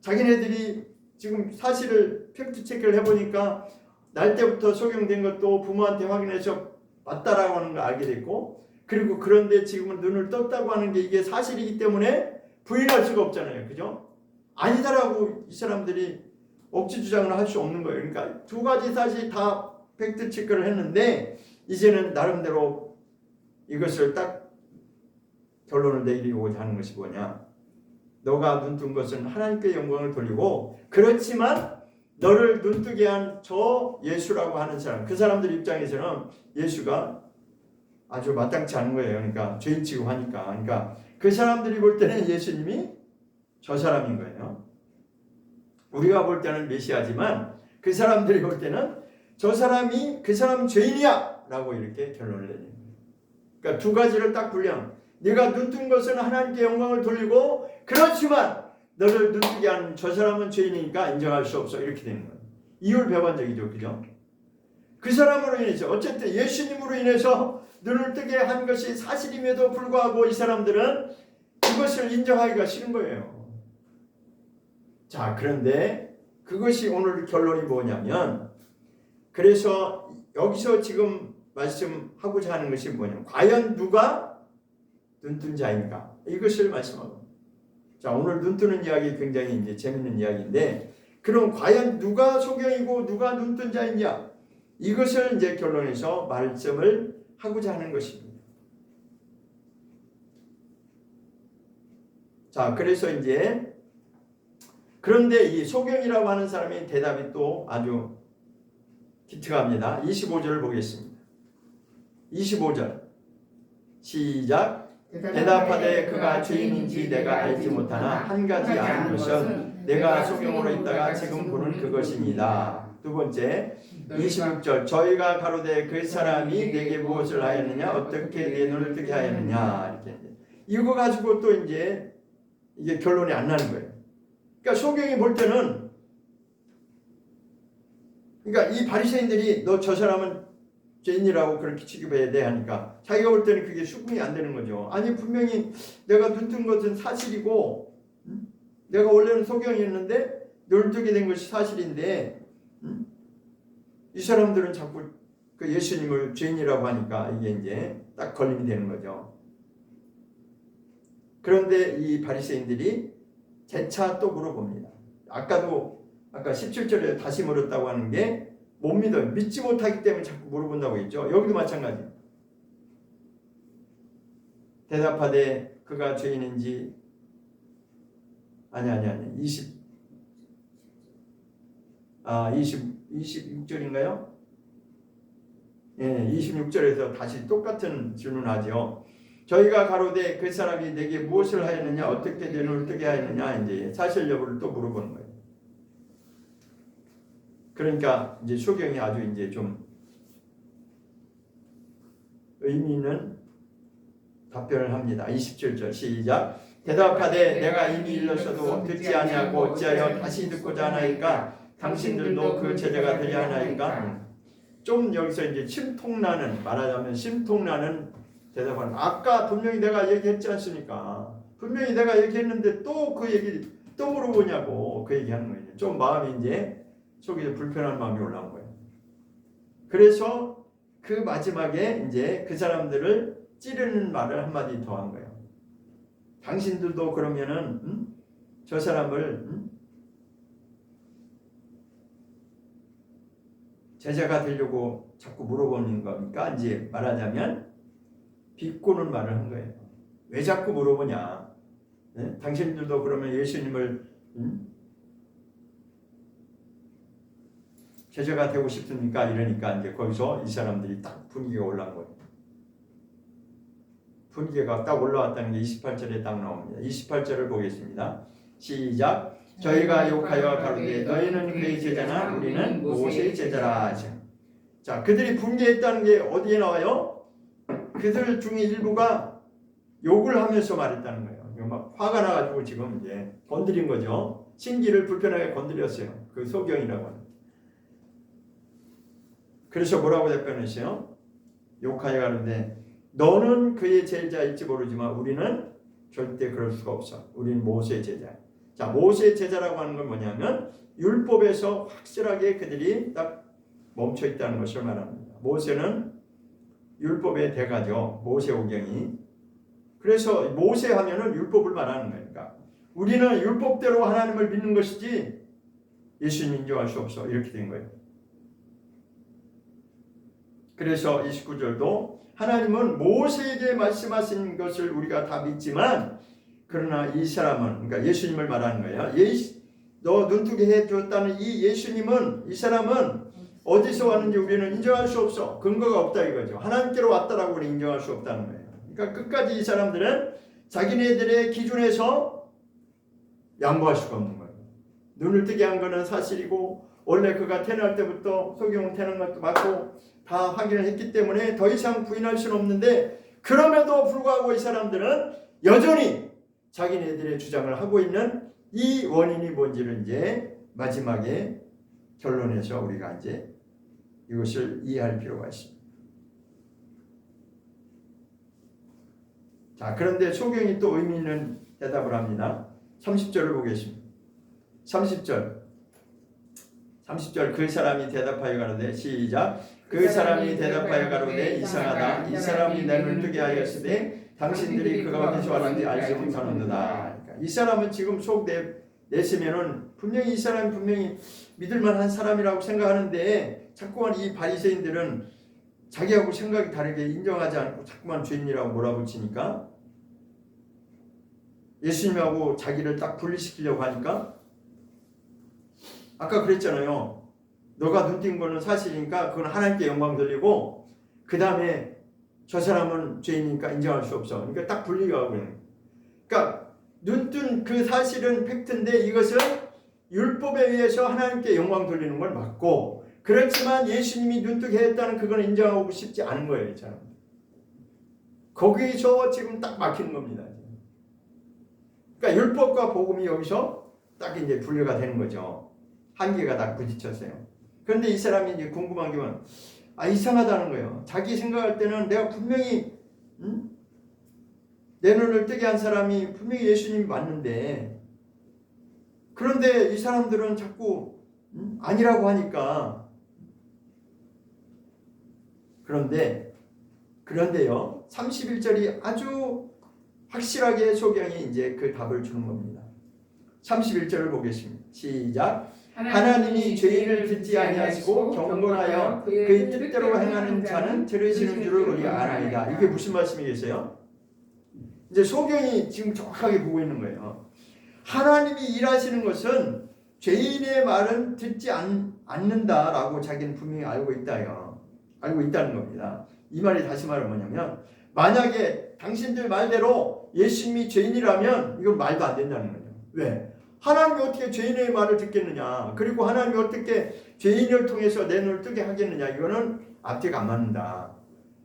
자기네들이 지금 사실을 팩트 체크를 해보니까 날 때부터 소경된 것도 부모한테 확인해서 맞다라고 하는 걸 알게 됐고 그리고 그런데 지금은 눈을 떴다고 하는 게 이게 사실이기 때문에 부인할 수가 없잖아요. 그죠? 아니다라고 이 사람들이 억지 주장을 할 수 없는 거예요. 그러니까 두 가지 사실 다 팩트 체크를 했는데 이제는 나름대로 이것을 딱 결론을 내리고자 하는 것이 뭐냐? 너가 눈뜬 것은 하나님께 영광을 돌리고 그렇지만 너를 눈뜨게 한 저 예수라고 하는 사람 그 사람들 입장에서는 예수가 아주 마땅치 않은 거예요. 그러니까 죄인 취급하니까 그러니까 그 사람들이 볼 때는 예수님이 저 사람인 거예요. 우리가 볼 때는 메시아지만 그 사람들이 볼 때는 저 사람이 그 사람은 죄인이야 라고 이렇게 결론을 내는 거예요. 그러니까 두 가지를 딱 분량 네가 눈뜬 것은 하나님께 영광을 돌리고 그렇지만 너를 눈뜨게 한 저 사람은 죄인이니까 인정할 수 없어. 이렇게 되는 거예요. 이율배반적이죠. 그죠? 그 사람으로 인해서 어쨌든 예수님으로 인해서 눈을 뜨게 한 것이 사실임에도 불구하고 이 사람들은 그것을 인정하기가 싫은 거예요. 자, 그런데 그것이 오늘 결론이 뭐냐면 그래서 여기서 지금 말씀하고자 하는 것이 뭐냐면 과연 누가 눈뜬 자인가? 이것을 말씀하고 자, 오늘 눈뜨는 이야기 굉장히 이제 재밌는 이야기인데 그럼 과연 누가 소경이고 누가 눈뜬 자이냐? 이것을 이제 결론에서 말씀을 하고자 하는 것입니다. 자, 그래서 이제 그런데 이 소경이라고 하는 사람의 대답이 또 아주 기특합니다. 25절을 보겠습니다. 25절 시작. 대답하되 그가 죄인인지 내가 알지 못하나 한 가지 아는 것은 내가 소경으로 있다가 지금 보는 그것입니다. 두 번째 26절 저희가 가로되 그 사람이 내게 무엇을 하였느냐 어떻게 내 눈을 뜨게 하였느냐 이렇게 이거 가지고 또 이제 이게 결론이 안 나는 거예요. 그러니까 소경이 볼 때는 그러니까 이 바리새인들이 너 저 사람은 죄인이라고 그렇게 취급해야 돼 하니까 자기가 볼 때는 그게 수긍이 안 되는 거죠. 아니 분명히 내가 눈뜬 것은 사실이고 내가 원래는 소경이었는데 눈을 뜨게 된 것이 사실인데 이 사람들은 자꾸 그 예수님을 죄인이라고 하니까 이게 이제 딱 걸림이 되는 거죠. 그런데 이 바리새인들이 재차 또 물어봅니다. 아까 17절에 다시 물었다고 하는 게 못 믿어요. 믿지 못하기 때문에 자꾸 물어본다고 했죠. 여기도 마찬가지. 대답하되 그가 죄인인지 26절인가요? 예, 26절에서 다시 똑같은 질문하죠. 저희가 가로되 그 사람이 내게 무엇을 하였느냐 어떻게 내 눈을 뜨게 하였느냐 이제 사실 여부를 또 물어보는 거예요. 그러니까 이제 소경이 아주 이제 좀 의미 있는 답변을 합니다. 27절 시작. 대답하되 내가 이미 일렀어도 듣지 아니하고 어찌하여 다시 듣고자 하나이까 당신들도 그 제자가 되려 하나이까. 좀 여기서 이제 심통나는 말하자면 심통나는 대답은 아까 분명히 내가 얘기했지 않습니까? 분명히 내가 얘기했는데 또 그 얘기 또 물어보냐고 그 얘기하는 거예요. 좀 마음이 이제 속에 불편한 마음이 올라온 거예요. 그래서 그 마지막에 이제 그 사람들을 찌르는 말을 한마디 더 한 거예요. 당신들도 그러면은 저 사람을 제자가 되려고 자꾸 물어보는 겁니까? 이제 말하자면 비꼬는 말을 한 거예요. 왜 자꾸 물어보냐? 네? 당신들도 그러면 예수님을 제자가 되고 싶습니까? 이러니까 이제 거기서 이 사람들이 딱 분위기가 올라온 거예요. 분위기가 딱 올라왔다는 게 28절에 딱 나옵니다. 28절을 보겠습니다. 시작. 저희가 욕하여 가로되 너희는 그의 제자나 우리는 모세의 제자라. 자, 그들이 분개했다는 게 어디에 나와요? 그들 중에 일부가 욕을 하면서 말했다는 거예요. 막 화가 나가지고 지금 이제 건드린 거죠. 신기를 불편하게 건드렸어요. 그 소경이라고 하는. 그래서 뭐라고 답변했어요? 욕하여 가는데 너는 그의 제자일지 모르지만 우리는 절대 그럴 수가 없어. 우리는 모세의 제자. 자, 모세의 제자라고 하는 건 뭐냐면 율법에서 확실하게 그들이 딱 멈춰 있다는 것을 말합니다. 모세는 율법의 대가죠. 모세오경이. 그래서 모세 하면은 율법을 말하는 거니까 우리는 율법대로 하나님을 믿는 것이지 예수님 인정할 수 없어. 이렇게 된 거예요. 그래서 29절도 하나님은 모세에게 말씀하신 것을 우리가 다 믿지만 그러나 이 사람은 그러니까 예수님을 말하는 거예요. 너 눈뜨게 해줬다는 이 예수님은 이 사람은 어디서 왔는지 우리는 인정할 수 없어. 근거가 없다 이거죠. 하나님께로 왔다라고 우리는 인정할 수 없다는 거예요. 그러니까 끝까지 이 사람들은 자기네들의 기준에서 양보할 수가 없는 거예요. 눈을 뜨게 한 거는 사실이고 원래 그가 태어날 때부터 소경은 태어난 것도 맞고 다 확인을 했기 때문에 더 이상 부인할 수는 없는데 그럼에도 불구하고 이 사람들은 여전히 자기네들의 주장을 하고 있는 이 원인이 뭔지를 이제 마지막에 결론에서 우리가 이제 이것을 이해할 필요가 있습니다. 자, 그런데 소경이 또 의미 있는 대답을 합니다. 30절을 보겠습니다. 30절 그 사람이 대답하여 가로되 시작 그 사람이 대답하여 가로되 이상하다 이 사람이 내 눈을 뜨게 하였으되 당신들이 그가 어디서 왔는지 알지 못하는도다. 그러니까 이 사람은 지금 속 내시면은 분명히 이 사람이 분명히 믿을만한 사람이라고 생각하는데 자꾸만 이 바리새인들은 자기하고 생각이 다르게 인정하지 않고 자꾸만 죄인이라고 몰아붙이니까 예수님하고 자기를 딱 분리시키려고 하니까 아까 그랬잖아요. 너가 눈 뜬 거는 사실이니까 그건 하나님께 영광 돌리고 그 다음에 저 사람은 죄인이니까 인정할 수 없어. 그러니까 딱 분리가 하고 있는 거예요. 그러니까 눈 뜬 그 사실은 팩트인데 이것은 율법에 의해서 하나님께 영광 돌리는 건 맞고 그렇지만 예수님이 눈뜨게 했다는 그건 인정하고 싶지 않은 거예요. 이 사람. 거기서 지금 딱 막히는 겁니다. 그러니까 율법과 복음이 여기서 딱 이제 분류가 되는 거죠. 한계가 딱 부딪혔어요. 그런데 이 사람이 이제 궁금한 게 이상하다는 거예요. 자기 생각할 때는 내가 분명히 내 눈을 뜨게 한 사람이 분명히 예수님이 맞는데 그런데 이 사람들은 자꾸 아니라고 하니까 그런데요 31절이 아주 확실하게 소경이 이제 그 답을 주는 겁니다. 31절을 보겠습니다. 시작 하나님이 죄인을 듣지 아니하시고 경건하여 그의 뜻대로 행하는 자는 들으시는 줄을 우리가 아나이다. 이게 무슨 말씀이겠어요? 이제 소경이 지금 정확하게 보고 있는 거예요. 하나님이 일하시는 것은 죄인의 말은 듣지 않는다라고 자기는 분명히 알고 있다는 겁니다. 이 말이 다시 말하면 뭐냐면 만약에 당신들 말대로 예수님이 죄인이라면 이건 말도 안 된다는 거예요. 왜? 하나님이 어떻게 죄인의 말을 듣겠느냐? 그리고 하나님이 어떻게 죄인을 통해서 내 눈을 뜨게 하겠느냐? 이거는 앞뒤가 안 맞는다.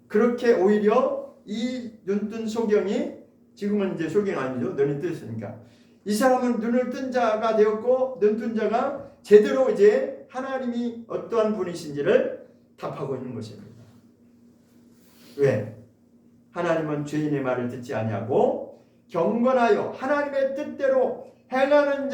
그렇게 오히려 이 눈뜬 소경이 지금은 이제 소경 아니죠. 눈이 떴으니까. 이 사람은 눈을 뜬 자가 되었고 눈뜬 자가 제대로 이제 하나님이 어떠한 분이신지를 답하고 있는 것입니다. 왜? 하나님은 죄인의 말을 듣지 아니하고 경건하여 하나님의 뜻대로 행하는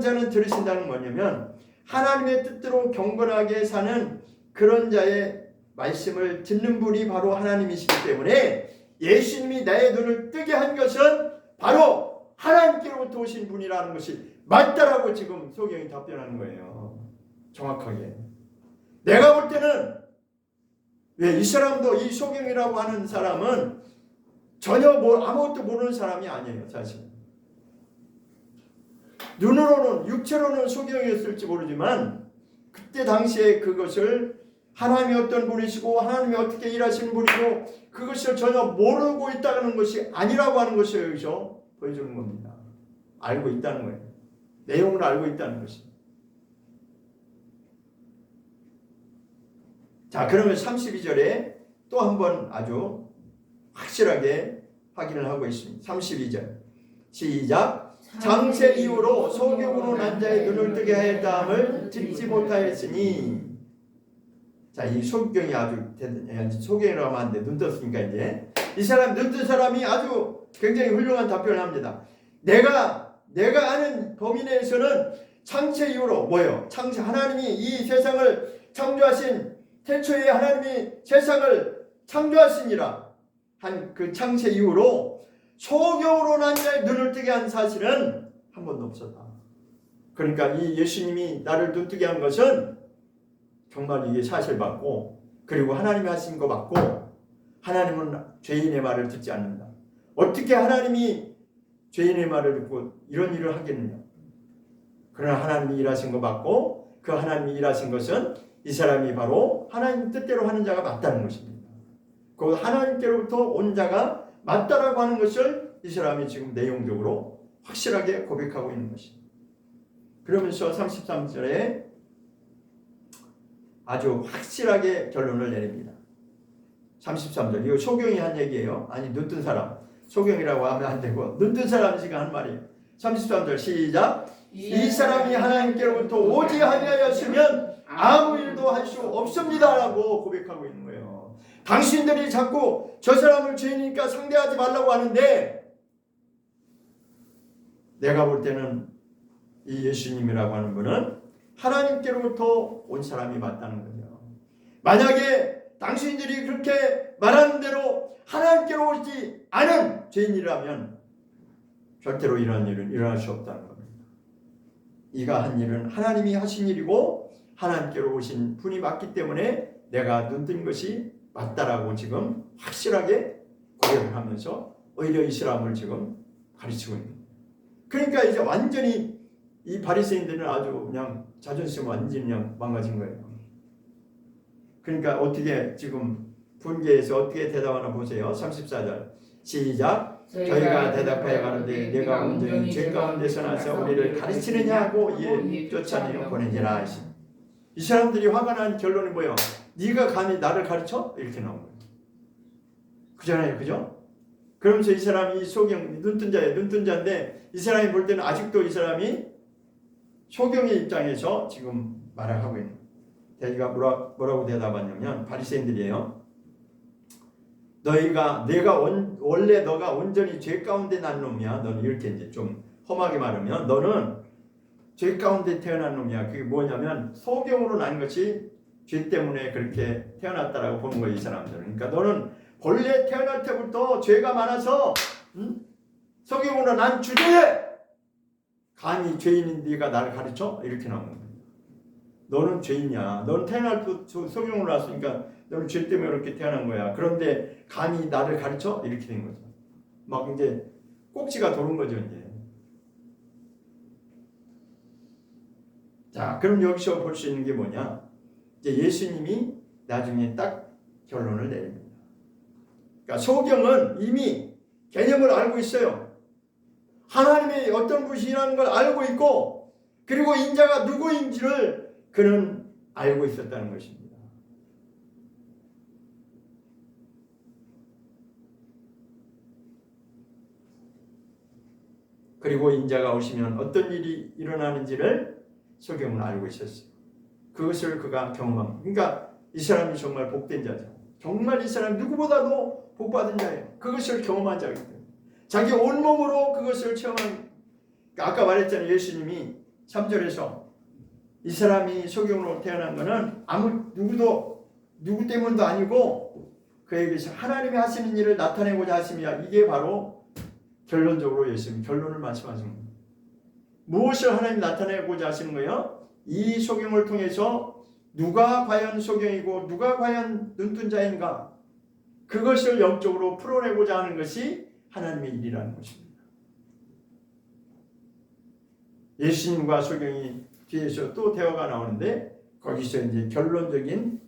자는 들으신다는 뭐냐면 하나님의 뜻대로 경건하게 사는 그런 자의 말씀을 듣는 분이 바로 하나님이시기 때문에 예수님이 나의 눈을 뜨게 한 것은 바로 하나님께로부터 오신 분이라는 것이 맞다라고 지금 소경이 답변하는 거예요. 정확하게. 내가 볼 때는 이 사람도 이 소경이라고 하는 사람은 전혀 아무것도 모르는 사람이 아니에요. 사실. 눈으로는 육체로는 소경이었을지 모르지만 그때 당시에 그것을 하나님이 어떤 분이시고 하나님이 어떻게 일하시는 분이고 그것을 전혀 모르고 있다는 것이 아니라고 하는 것을 여기서 보여주는 겁니다. 알고 있다는 거예요. 내용을 알고 있다는 것입니다. 자, 그러면 32절에 또 한 번 아주 확실하게 확인을 하고 있습니다. 32절 시작 장세 이후로 소경으로 난 자의 눈을 뜨게 하였다함을 듣지 못하였으니 자, 이 소경이 아주 소경이라고 하면 안 돼. 눈 떴으니까 이제 이 사람 눈 뜬 사람이 아주 굉장히 훌륭한 답변을 합니다. 내가 아는 범위 내에서는 창세 이후로 뭐예요? 하나님이 이 세상을 창조하신 태초에 하나님이 세상을 창조하시니라 한 그 창세 이후로 소경으로 난 자의 눈을 뜨게 한 사실은 한 번도 없었다. 그러니까 이 예수님이 나를 눈 뜨게 한 것은 정말 이게 사실 맞고 그리고 하나님이 하신 거 맞고 하나님은 죄인의 말을 듣지 않는다. 어떻게 하나님이 죄인의 말을 듣고 이런 일을 하겠느냐. 그러나 하나님이 일하신 거 맞고 그 하나님이 일하신 것은 이 사람이 바로 하나님 뜻대로 하는 자가 맞다는 것입니다. 그 하나님께로부터 온 자가 맞다라고 하는 것을 이 사람이 지금 내용적으로 확실하게 고백하고 있는 것입니다. 그러면서 33절에 아주 확실하게 결론을 내립니다. 33절. 이거 소경이 한 얘기예요. 아니 눈뜬 사람. 소경이라고 하면 안 되고 눈뜬 사람이 지금 한 말이에요. 33절 시작. 이 사람이 하나님께로부터 오지 아니하였으면 아무 일도 할 수 없습니다라고 고백하고 있는 거예요. 당신들이 자꾸 저 사람을 죄인이니까 상대하지 말라고 하는데 내가 볼 때는 이 예수님이라고 하는 분은 하나님께로부터 온 사람이 맞다는 거죠. 만약에 당신들이 그렇게 말하는 대로 하나님께로 오지 않은 죄인이라면 절대로 이런 일은 일어날 수 없다는 겁니다. 이가 한 일은 하나님이 하신 일이고 하나님께로 오신 분이 맞기 때문에 내가 눈뜬 것이 맞다라고 지금 확실하게 고백을 하면서 오히려 이 사람을 지금 가르치고 있는 거예요. 그러니까 이제 완전히 이 바리새인들은 아주 그냥 자존심 완전히 그냥 망가진 거예요. 그러니까 어떻게 지금 분개해서 어떻게 대답하나 보세요. 34절 시작. 저희가 대답하여 가는데 내가 온전히 죄 가운데서 나서 우리를 가르치느냐고 이에 쫓아내어 보내니라 하시. 이 사람들이 화가 난 결론이 뭐예요? 네가 감히 나를 가르쳐? 이렇게 나온 거예요. 그잖아요, 그죠? 그러면서 이 사람이 소경 눈뜬 자예요. 눈뜬 자인데 이 사람이 볼 때는 아직도 이 사람이 소경의 입장에서 지금 말을 하고 있는 거예요. 내가 뭐라고 대답하냐면 바리새인들이에요. 내가 원래 너가 온전히 죄 가운데 난 놈이야. 너는 이렇게 이제 좀 험하게 말하면 너는 죄 가운데 태어난 놈이야. 그게 뭐냐면 소경으로 난 것이 죄 때문에 그렇게 태어났다라고 보는 거예요, 이 사람들은. 그러니까 너는 본래 태어날 때부터 죄가 많아서 소경으로 난 주제에 감히 죄인인 네가 나를 가르쳐? 이렇게 나오는 거예요. 너는 죄인이야. 너는 태어날 때 소경으로 났으니까 너는 죄 때문에 그렇게 태어난 거야. 그런데 감히 나를 가르쳐? 이렇게 된 거죠. 막 이제 꼭지가 도는 거죠, 이제. 자, 그럼 여기서 볼 수 있는 게 뭐냐? 이제 예수님이 나중에 딱 결론을 내립니다. 그러니까 소경은 이미 개념을 알고 있어요. 하나님이 어떤 분이라는 걸 알고 있고, 그리고 인자가 누구인지를 그는 알고 있었다는 것입니다. 그리고 인자가 오시면 어떤 일이 일어나는지를 소경은 알고 있었어요. 그것을 그가 경험합니다. 그러니까 이 사람이 정말 복된 자죠. 정말 이 사람 누구보다도 복받은 자예요. 그것을 경험한 자이기 때문에 자기 온몸으로 그것을 체험한. 아까 말했잖아요. 예수님이 3절에서 이 사람이 소경으로 태어난 것은 누구 때문도 아니고 그에게서 하나님이 하시는 일을 나타내고자 하심이야. 이게 바로 결론적으로 예수님 결론을 말씀하신 겁니다. 무엇을 하나님이 나타내고자 하시는 거예요? 이 소경을 통해서 누가 과연 소경이고 누가 과연 눈뜬 자인가, 그것을 영적으로 풀어내고자 하는 것이 하나님의 일이라는 것입니다. 예수님과 소경이 뒤에서 또 대화가 나오는데 거기서 이제 결론적인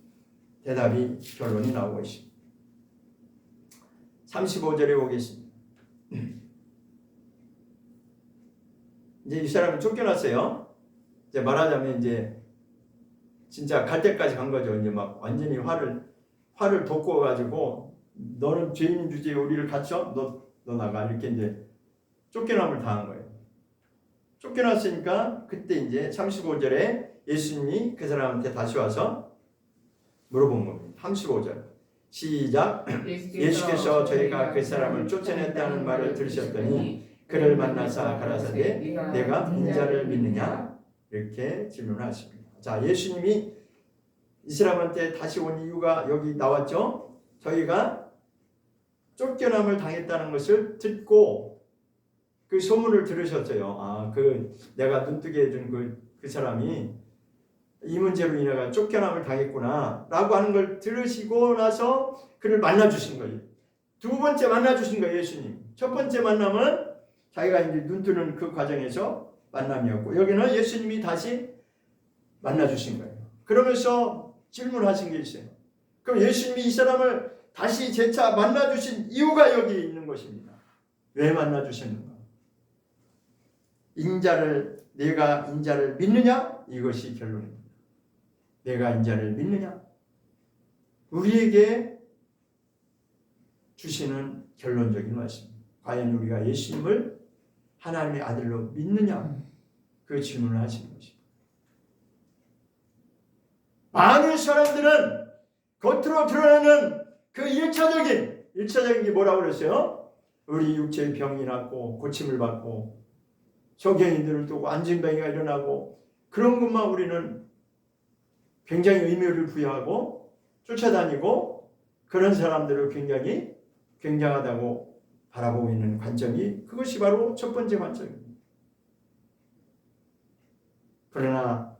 결론이 나오고 있습니다. 35절에 오겠습니다. 이제 이 사람은 쫓겨났어요. 이제 말하자면 이제 진짜 갈 때까지 간 거죠. 이제 막 완전히 화를 돋궈 가지고 너는 죄인 주제에 우리를 갇혀? 너 나가. 이렇게 이제 쫓겨남을 당한 거예요. 쫓겨났으니까 그때 이제 35절에 예수님이 그 사람한테 다시 와서 물어본 겁니다. 35절 시작. 예수께서 저희가 그 사람을 쫓아냈다는 말을 들으셨더니 그를 만나사 가라사대 내가 인자를 믿느냐? 이렇게 질문하십니다. 자, 예수님이 이 사람한테 다시 온 이유가 여기 나왔죠. 저희가 쫓겨남을 당했다는 것을 듣고 그 소문을 들으셨어요. 내가 눈뜨게 해준 그 사람이 이 문제로 인해서 쫓겨남을 당했구나 라고 하는 걸 들으시고 나서 그를 만나주신 거예요. 두 번째 만나주신 거예요, 예수님. 첫 번째 만남은 자기가 이제 눈뜨는 그 과정에서 만남이었고, 여기는 예수님이 다시 만나주신 거예요. 그러면서 질문하신 게 있어요. 그럼 예수님이 이 사람을 다시 재차 만나주신 이유가 여기 있는 것입니다. 왜 만나주셨는가? 내가 인자를 믿느냐? 이것이 결론입니다. 내가 인자를 믿느냐? 우리에게 주시는 결론적인 말씀입니다. 과연 우리가 예수님을 하나님의 아들로 믿느냐? 그 질문을 하시는 것입니다. 많은 사람들은 겉으로 드러나는 그 1차적인 게 뭐라고 그랬어요? 우리 육체의 병이 낫고 고침을 받고 소경이 눈을 뜨고 안진병이가 일어나고 그런 것만 우리는 굉장히 의미를 부여하고 쫓아다니고 그런 사람들을 굉장히 굉장하다고 바라보고 있는 관점이 그것이 바로 첫 번째 관점입니다. 그러나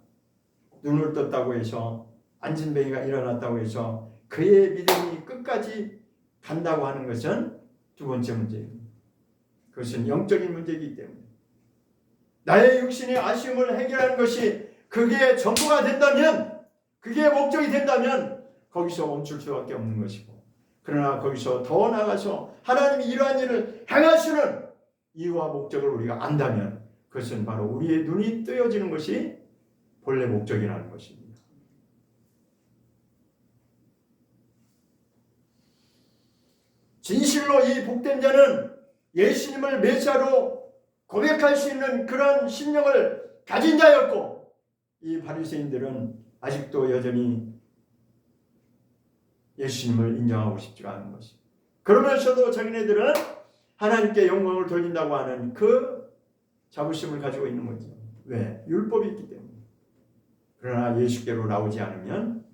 눈을 떴다고 해서 안진뱅이가 일어났다고 해서 그의 믿음이 끝까지 간다고 하는 것은 두 번째 문제입니다. 그것은 영적인 문제이기 때문에 나의 육신의 아쉬움을 해결하는 것이 그게 전부가 된다면 그게 목적이 된다면 거기서 멈출 수밖에 없는 것이고 그러나 거기서 더 나아가서 하나님이 이러한 일을 행하시는 이유와 목적을 우리가 안다면 그것은 바로 우리의 눈이 뜨여지는 것이 본래 목적이라는 것입니다. 진실로 이 복된 자는 예수님을 메시아로 고백할 수 있는 그런 심령을 가진 자였고 이 바리새인들은 아직도 여전히 예수님을 인정하고 싶지가 않은 것입니다. 그러면서도 자기네들은 하나님께 영광을 돌린다고 하는 그 자부심을 가지고 있는 거죠. 왜? 율법이 있기 때문에. 그러나 예수께로 나오지 않으면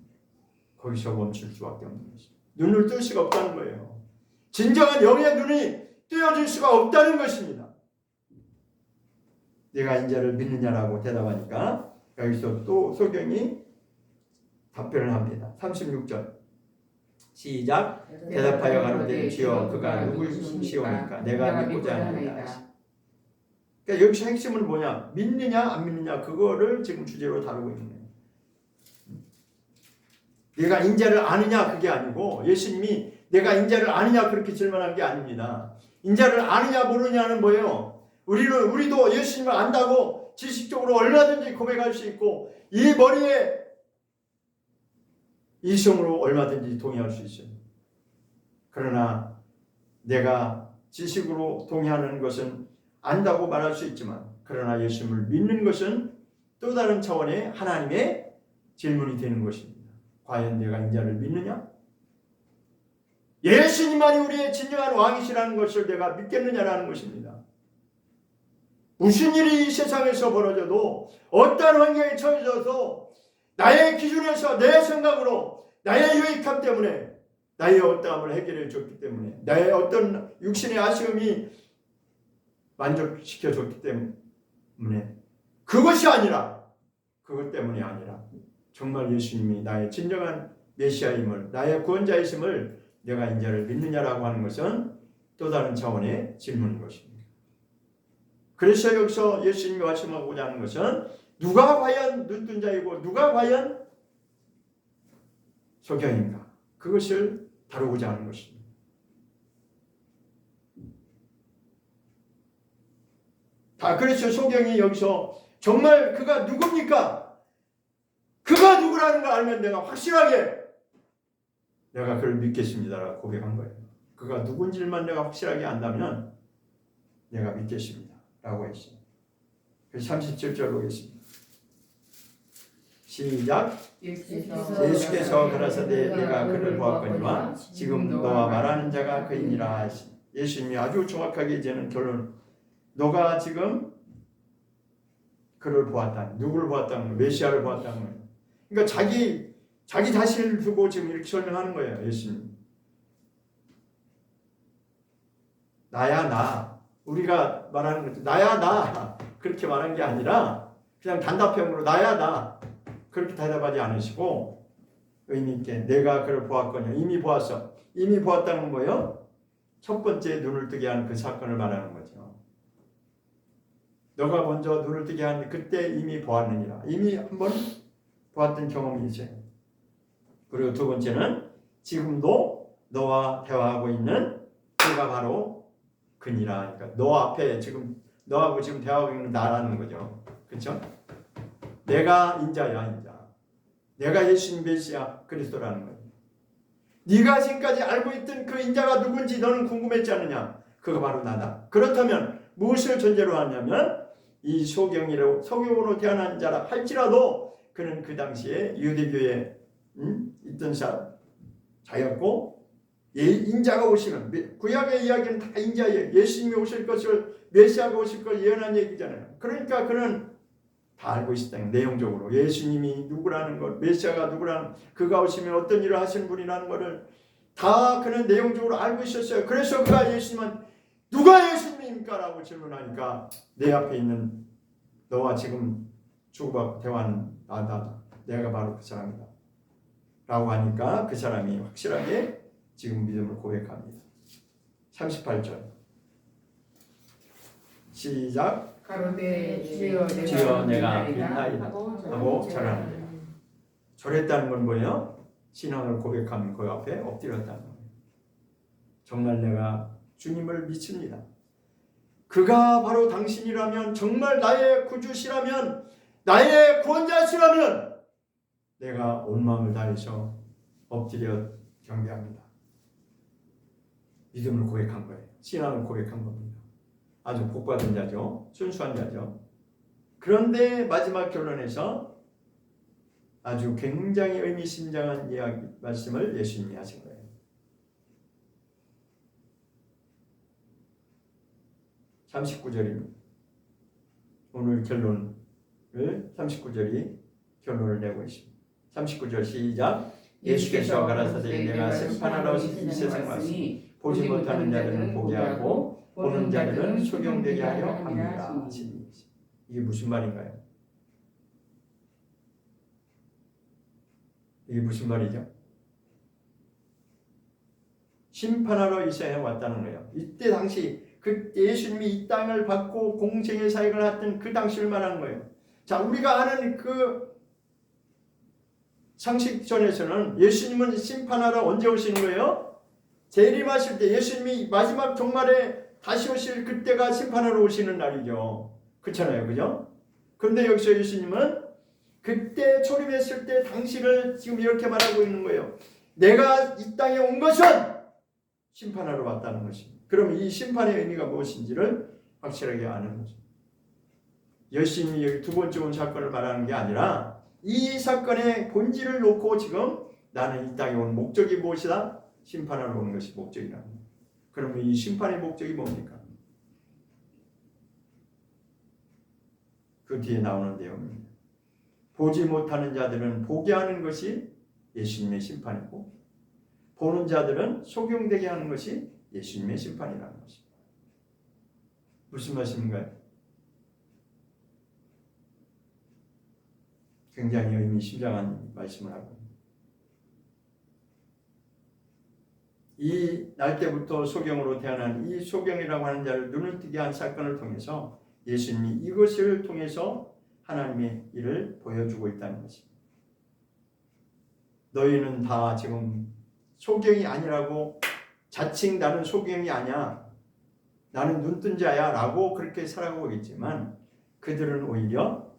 거기서 멈출 수밖에 없는 것입니다. 눈을 뜰 수가 없다는 거예요. 진정한 영의 눈이 뜨여질 수가 없다는 것입니다. 내가 인자를 믿느냐라고 대답하니까 여기서 또 소경이 답변을 합니다. 36절 시작. 대답하여 가로되 주여 그가 누구시오니까 내가 믿고자 하느니라. 그러니까 여기서 핵심은 뭐냐? 믿느냐 안 믿느냐 그거를 지금 주제로 다루고 있는 거예요. 내가 인자를 아느냐 그게 아니고 예수님이 내가 인자를 아느냐 그렇게 질문한 게 아닙니다. 인자를 아느냐 모르냐는 뭐예요? 우리도 예수님을 안다고 지식적으로 얼마든지 고백할 수 있고 이 머리에 이성으로 얼마든지 동의할 수 있어요. 그러나 내가 지식으로 동의하는 것은 안다고 말할 수 있지만 그러나 예수님을 믿는 것은 또 다른 차원의 하나님의 질문이 되는 것입니다. 과연 내가 인자를 믿느냐? 예수님만이 우리의 진정한 왕이시라는 것을 내가 믿겠느냐라는 것입니다. 무슨 일이 이 세상에서 벌어져도 어떤 환경에 처해져서 나의 기준에서 내 생각으로 나의 유익함 때문에 나의 어떠함을 해결해 줬기 때문에 나의 어떤 육신의 아쉬움이 만족시켜 줬기 때문에 그것이 아니라 그것 때문이 아니라 정말 예수님이 나의 진정한 메시아임을 나의 구원자이심을 내가 인자를 믿느냐라고 하는 것은 또 다른 차원의 질문인 것입니다. 그래서 여기서 예수님이 말씀하고자 하는 것은 누가 과연 눈뜬 자이고 누가 과연 소경인가 그것을 다루고자 하는 것입니다. 그래서 소경이 여기서 정말 그가 누굽니까? 그가 누구라는 걸 알면 내가 확실하게 내가 그를 믿겠습니다라고 고백한 거예요. 그가 누군지만 내가 확실하게 안다면 내가 믿겠습니다 라고 했어요. 그래서 37절 보겠습니다. 시작. 예수께서 가라사대 내가 그를 보았거니와 지금 너와 말하는 자가 그이니라 하시니 예수님이 아주 정확하게 이제는 결론 너가 지금 그를 보았다. 누구를 보았다는 거예요? 메시아를 보았다는 거예요. 그러니까 자기 자신을 두고 지금 이렇게 설명하는 거예요. 예수님. 나야 나. 우리가 말하는 것 나야 나. 그렇게 말한 게 아니라 그냥 단답형으로 나야 나. 그렇게 대답하지 않으시고 의미 있게 내가 그를 보았거냐. 이미 보았어. 이미 보았다는 건 뭐예요? 첫 번째 눈을 뜨게 한 그 사건을 말하는 거죠. 너가 먼저 눈을 뜨게 한 그때 이미 보았느니라. 이미 한번 보았던 경험이 있어요. 그리고 두 번째는 지금도 너와 대화하고 있는 그가 바로 그니라. 그러니까 너 앞에 지금 너하고 지금 대화하고 있는 나라는 거죠. 그렇죠? 내가 인자야 인자. 내가 예수님 메시아 그리스도라는 거예요. 네가 지금까지 알고 있던 그 인자가 누군지 너는 궁금했지 않느냐? 그거 바로 나다. 그렇다면 무엇을 전제로 하냐면 이 소경으로 태어난 자라 할지라도 그는 그 당시에 유대교에 있던 자였고 인자가 오시는 구약의 이야기는 다 인자예요. 예수님이 오실 것을 메시아가 오실 걸 예언한 얘기잖아요. 그러니까 그는 다 알고 있었다. 내용적으로 예수님이 누구라는 것, 메시아가 누구라는 그가 오시면 어떤 일을 하시는 분이라는 것을 다 그는 내용적으로 알고 있었어요. 그래서 그가 예수님은 누가 예수님입니까? 라고 질문하니까 내 앞에 있는 너와 지금 주고받고 대화하는 나다. 내가 바로 그 사람이다. 라고 하니까 그 사람이 확실하게 지금 믿음을 고백합니다. 38절 시작. 가로되 주여 내가 믿나이다 하고 절하느니라. 절했다는 건 뭐예요? 신앙을 고백하면 그 앞에 엎드렸다는 거예요. 정말 내가 주님을 믿습니다. 그가 바로 당신이라면, 정말 나의 구주시라면, 나의 구원자시라면 내가 온 마음을 다해서 엎드려 경배합니다. 믿음을 고백한 거예요. 신앙을 고백한 겁니다. 아주 복받은 자죠. 순수한 자죠. 그런데 마지막 결론에서 아주 굉장히 의미심장한 이야기 말씀을 예수님이 하신 거예요. 39절입니다. 오늘 결론을 39절이 결론을 내고 있습니다. 39절 시작. 예수께서 가라사대 내가 심판하러 이 세상 왔으니 보지 못하는 자들은 보게 하고 보는 자들은 소경되게 하려 합니다. 이게 무슨 말인가요? 이게 무슨 말이죠? 심판하러 이 세상에 왔다는 거예요. 이때 당시 그 예수님이 이 땅을 받고 공생의 사역을 했던 그 당시를 말하는 거예요. 자, 우리가 아는 그 상식전에서는 예수님은 심판하러 언제 오시는 거예요? 재림하실 때, 예수님이 마지막 종말에 다시 오실 그때가 심판하러 오시는 날이죠. 그렇잖아요, 그죠? 그런데 여기서 예수님은 그때 초림했을 때 당시를 지금 이렇게 말하고 있는 거예요. 내가 이 땅에 온 것은 심판하러 왔다는 것입니다. 그럼 이 심판의 의미가 무엇인지를 확실하게 아는 거죠. 예수님이 여기 두 번째 온 사건을 말하는 게 아니라 이 사건의 본질을 놓고 지금 나는 이 땅에 온 목적이 무엇이다? 심판하러 오는 것이 목적이라는 거예요. 그러면 이 심판의 목적이 뭡니까? 그 뒤에 나오는 내용입니다. 보지 못하는 자들은 보게 하는 것이 예수님의 심판이고 보는 자들은 소경되게 하는 것이 예수님의 심판이라는 것입니다. 무슨 말씀인가요? 굉장히 의미심장한 말씀을 하고 이 날 때부터 소경으로 태어난 이 소경이라고 하는 자를 눈을 뜨게 한 사건을 통해서 예수님이 이것을 통해서 하나님의 일을 보여주고 있다는 것입니다. 너희는 다 지금 소경이 아니라고 자칭 나는 소경이 아니야, 나는 눈뜬 자야 라고 그렇게 살아가고 있지만 그들은 오히려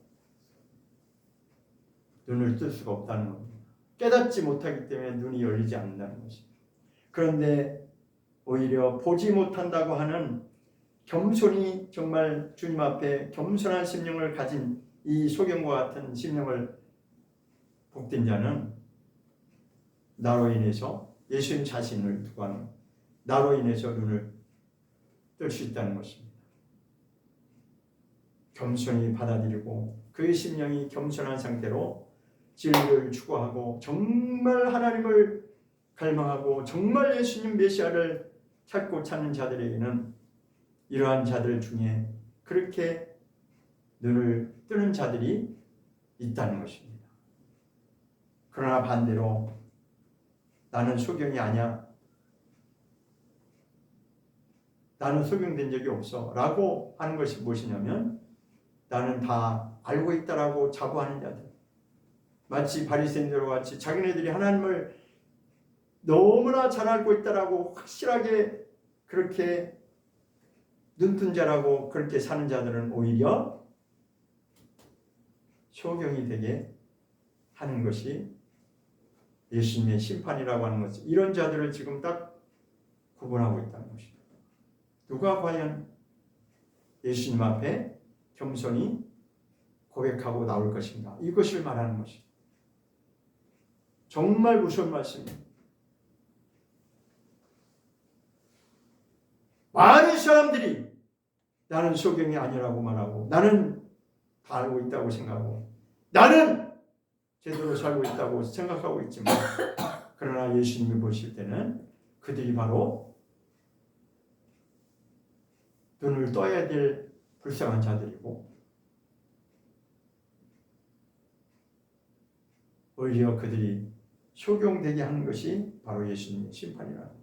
눈을 뜰 수가 없다는 겁니다. 깨닫지 못하기 때문에 눈이 열리지 않는다는 것입니다. 그런데 오히려 보지 못한다고 하는 겸손히 정말 주님 앞에 겸손한 심령을 가진 이 소경과 같은 심령을 복된 자는 나로 인해서 예수님 자신을 두고 하는 나로 인해서 눈을 뜰 수 있다는 것입니다. 겸손히 받아들이고 그의 심령이 겸손한 상태로 진리를 추구하고 정말 하나님을 갈망하고 정말 예수님 메시아를 찾고 찾는 자들에게는 이러한 자들 중에 그렇게 눈을 뜨는 자들이 있다는 것입니다. 그러나 반대로 나는 소경이 아니야, 나는 소경된 적이 없어 라고 하는 것이 무엇이냐면 나는 다 알고 있다라고 자부하는 자들, 마치 바리새인들과 같이 자기네들이 하나님을 너무나 잘 알고 있다라고 확실하게 그렇게 눈뜬 자라고 그렇게 사는 자들은 오히려 소경이 되게 하는 것이 예수님의 심판이라고 하는 것은 이런 자들을 지금 딱 구분하고 있다는 것이다. 누가 과연 예수님 앞에 겸손히 고백하고 나올 것인가? 이것을 말하는 것이다. 정말 무서운 말씀입니다. 많은 사람들이 나는 소경이 아니라고 말하고 나는 다 알고 있다고 생각하고 나는 제대로 살고 있다고 생각하고 있지만 그러나 예수님이 보실 때는 그들이 바로 눈을 떠야 될 불쌍한 자들이고 오히려 그들이 소경되게 하는 것이 바로 예수님의 심판이라는 거예요.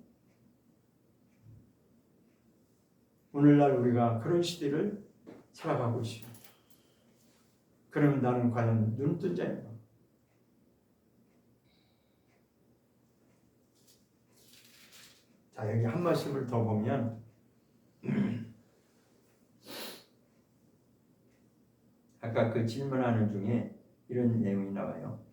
오늘날 우리가 그런 시대를 살아가고 있습니다. 그러면 나는 과연 눈뜬 자인가? 자, 여기 한 말씀을 더 보면 아까 그 질문하는 중에 이런 내용이 나와요.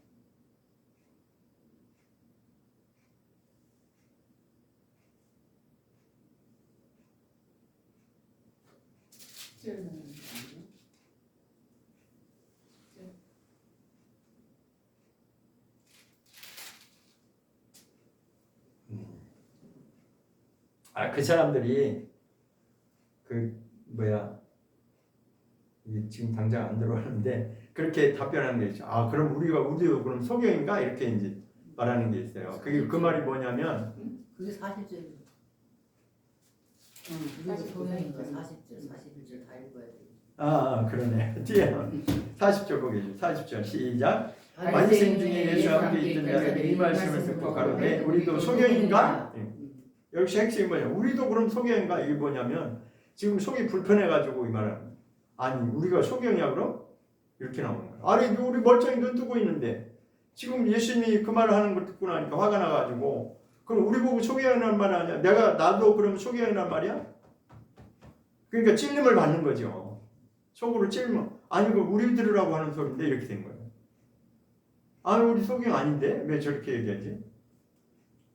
그 사람들이 지금 당장 안 들어왔는데 그렇게 답변하는 게 있죠. 그럼 우리도 그럼 소경인가 이렇게 이제 말하는 게 있어요. 그게 그 말이 뭐냐면 그게 40절. 우리도 소명인가 40절, 41절 다 읽어야 돼. 그러네. 뒤에 40절 거기 40절 시작. 만생 중에 예수와 함께 있던 자들이 이 말씀을 듣고 가로되 우리도 소경인가? 여기서 핵심이 뭐냐? 우리도 그럼 소경인가? 이게 뭐냐면 지금 속이 불편해가지고 이 말은 아니 우리가 소경이야 그럼? 이렇게 나오는 거야. 아니 우리 멀쩡히 눈 뜨고 있는데 지금 예수님이 그 말을 하는 걸 듣고 나니까 화가 나가지고 그럼 우리 보고 소경이라는 말 아니야? 나도 그럼 소경이란 말이야? 그러니까 찔림을 받는 거죠. 속으로 찔면 아니 그 우리 들으라고 하는 소리인데 이렇게 된 거예요. 아니 우리 소경 아닌데 왜 저렇게 얘기하지?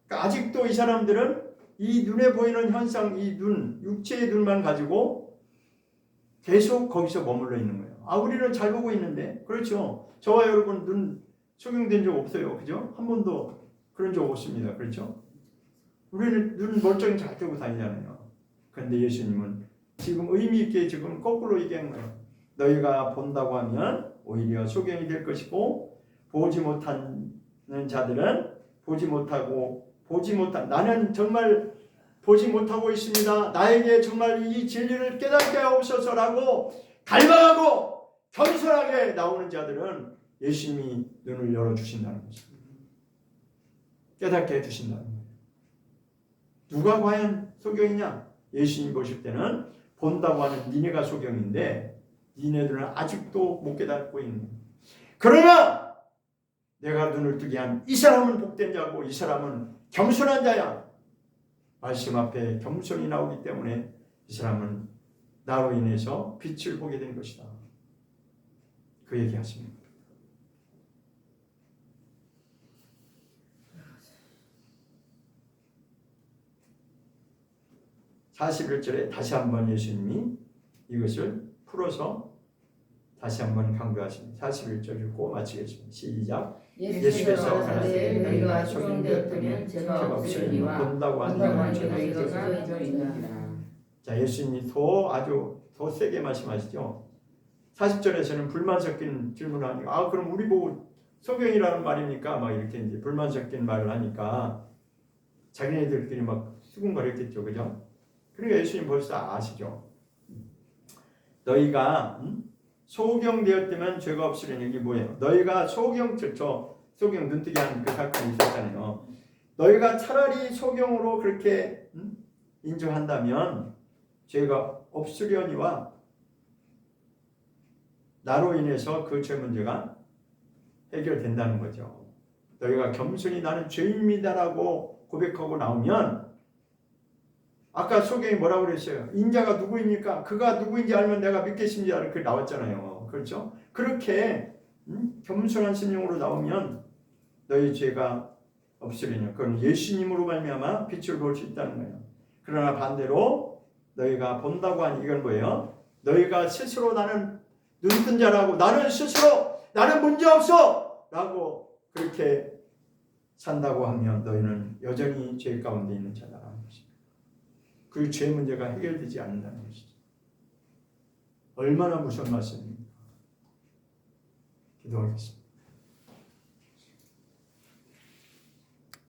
그러니까 아직도 이 사람들은 이 눈에 보이는 현상, 이 눈, 육체의 눈만 가지고 계속 거기서 머물러 있는 거예요. 우리는 잘 보고 있는데, 그렇죠? 저와 여러분 눈 소경된 적 없어요, 그죠? 한 번도 그런 적 없습니다, 그렇죠? 우리는 눈 멀쩡히 잘 뜨고 다니잖아요. 그런데 예수님은 지금 의미 있게 지금 거꾸로 얘기한 거예요. 너희가 본다고 하면 오히려 소경이 될 것이고 보지 못하는 자들은 나는 정말 보지 못하고 있습니다. 나에게 정말 이 진리를 깨닫게 하옵소서라고 갈망하고 겸손하게 나오는 자들은 예수님이 눈을 열어주신다는 것입니다. 깨닫게 해주신다는 거예요. 누가 과연 소경이냐? 예수님 보실 때는 본다고 하는 니네가 소경인데 니네들은 아직도 못 깨닫고 있는 거예요. 그러나 내가 눈을 뜨게 한 이 사람은 복된 자고 이 사람은 겸손한 자야. 말씀 앞에 겸손히 나오기 때문에 이 사람은 나로 인해서 빛을 보게 된 것이다. 그 얘기하십니다. (41절에) 다시 한번 예수님이 이것을 풀어서 다시 한번 강조하십니다. 41절 읽고 마치겠습니다. 시작. 예수께서 가라사대 너희가 소경되었다면 죄가 없으리니 본다고 하는 죄가 있느니라. 자, 예수님이 더 세게 말씀하시죠. 40절에서는 불만 섞인 질문을 하니까 그럼 우리 보고 소경이라는 말입니까? 막 이렇게 이제 불만 섞인 말을 하니까 자기네들끼리 막 수군거렸겠죠, 그죠? 그러니까 예수님 벌써 아시죠. 너희가 소경되었다면 죄가 없으려니 이게 뭐예요? 너희가 소경 눈뜨게 하는 그 사건이 있었잖아요. 너희가 차라리 소경으로 그렇게 인정한다면 죄가 없으려니와 나로 인해서 그 죄 문제가 해결된다는 거죠. 너희가 겸손히 나는 죄인입니다라고 고백하고 나오면 아까 소경이 뭐라고 그랬어요? 인자가 누구입니까? 그가 누구인지 알면 내가 믿겠습니다. 이렇게 나왔잖아요. 그렇죠? 그렇게 겸손한 심령으로 나오면 너희 죄가 없으리냐. 그건 예수님으로 말미암아 빛을 볼 수 있다는 거예요. 그러나 반대로 너희가 본다고 하니 이건 뭐예요? 너희가 스스로 나는 눈뜬 자라고 나는 스스로 나는 문제없어 라고 그렇게 산다고 하면 너희는 여전히 죄 가운데 있는 자라는 것입니다. 그 죄 문제가 해결되지 않는다는 것이죠. 얼마나 무서운 말씀입니까? 기도하겠습니다.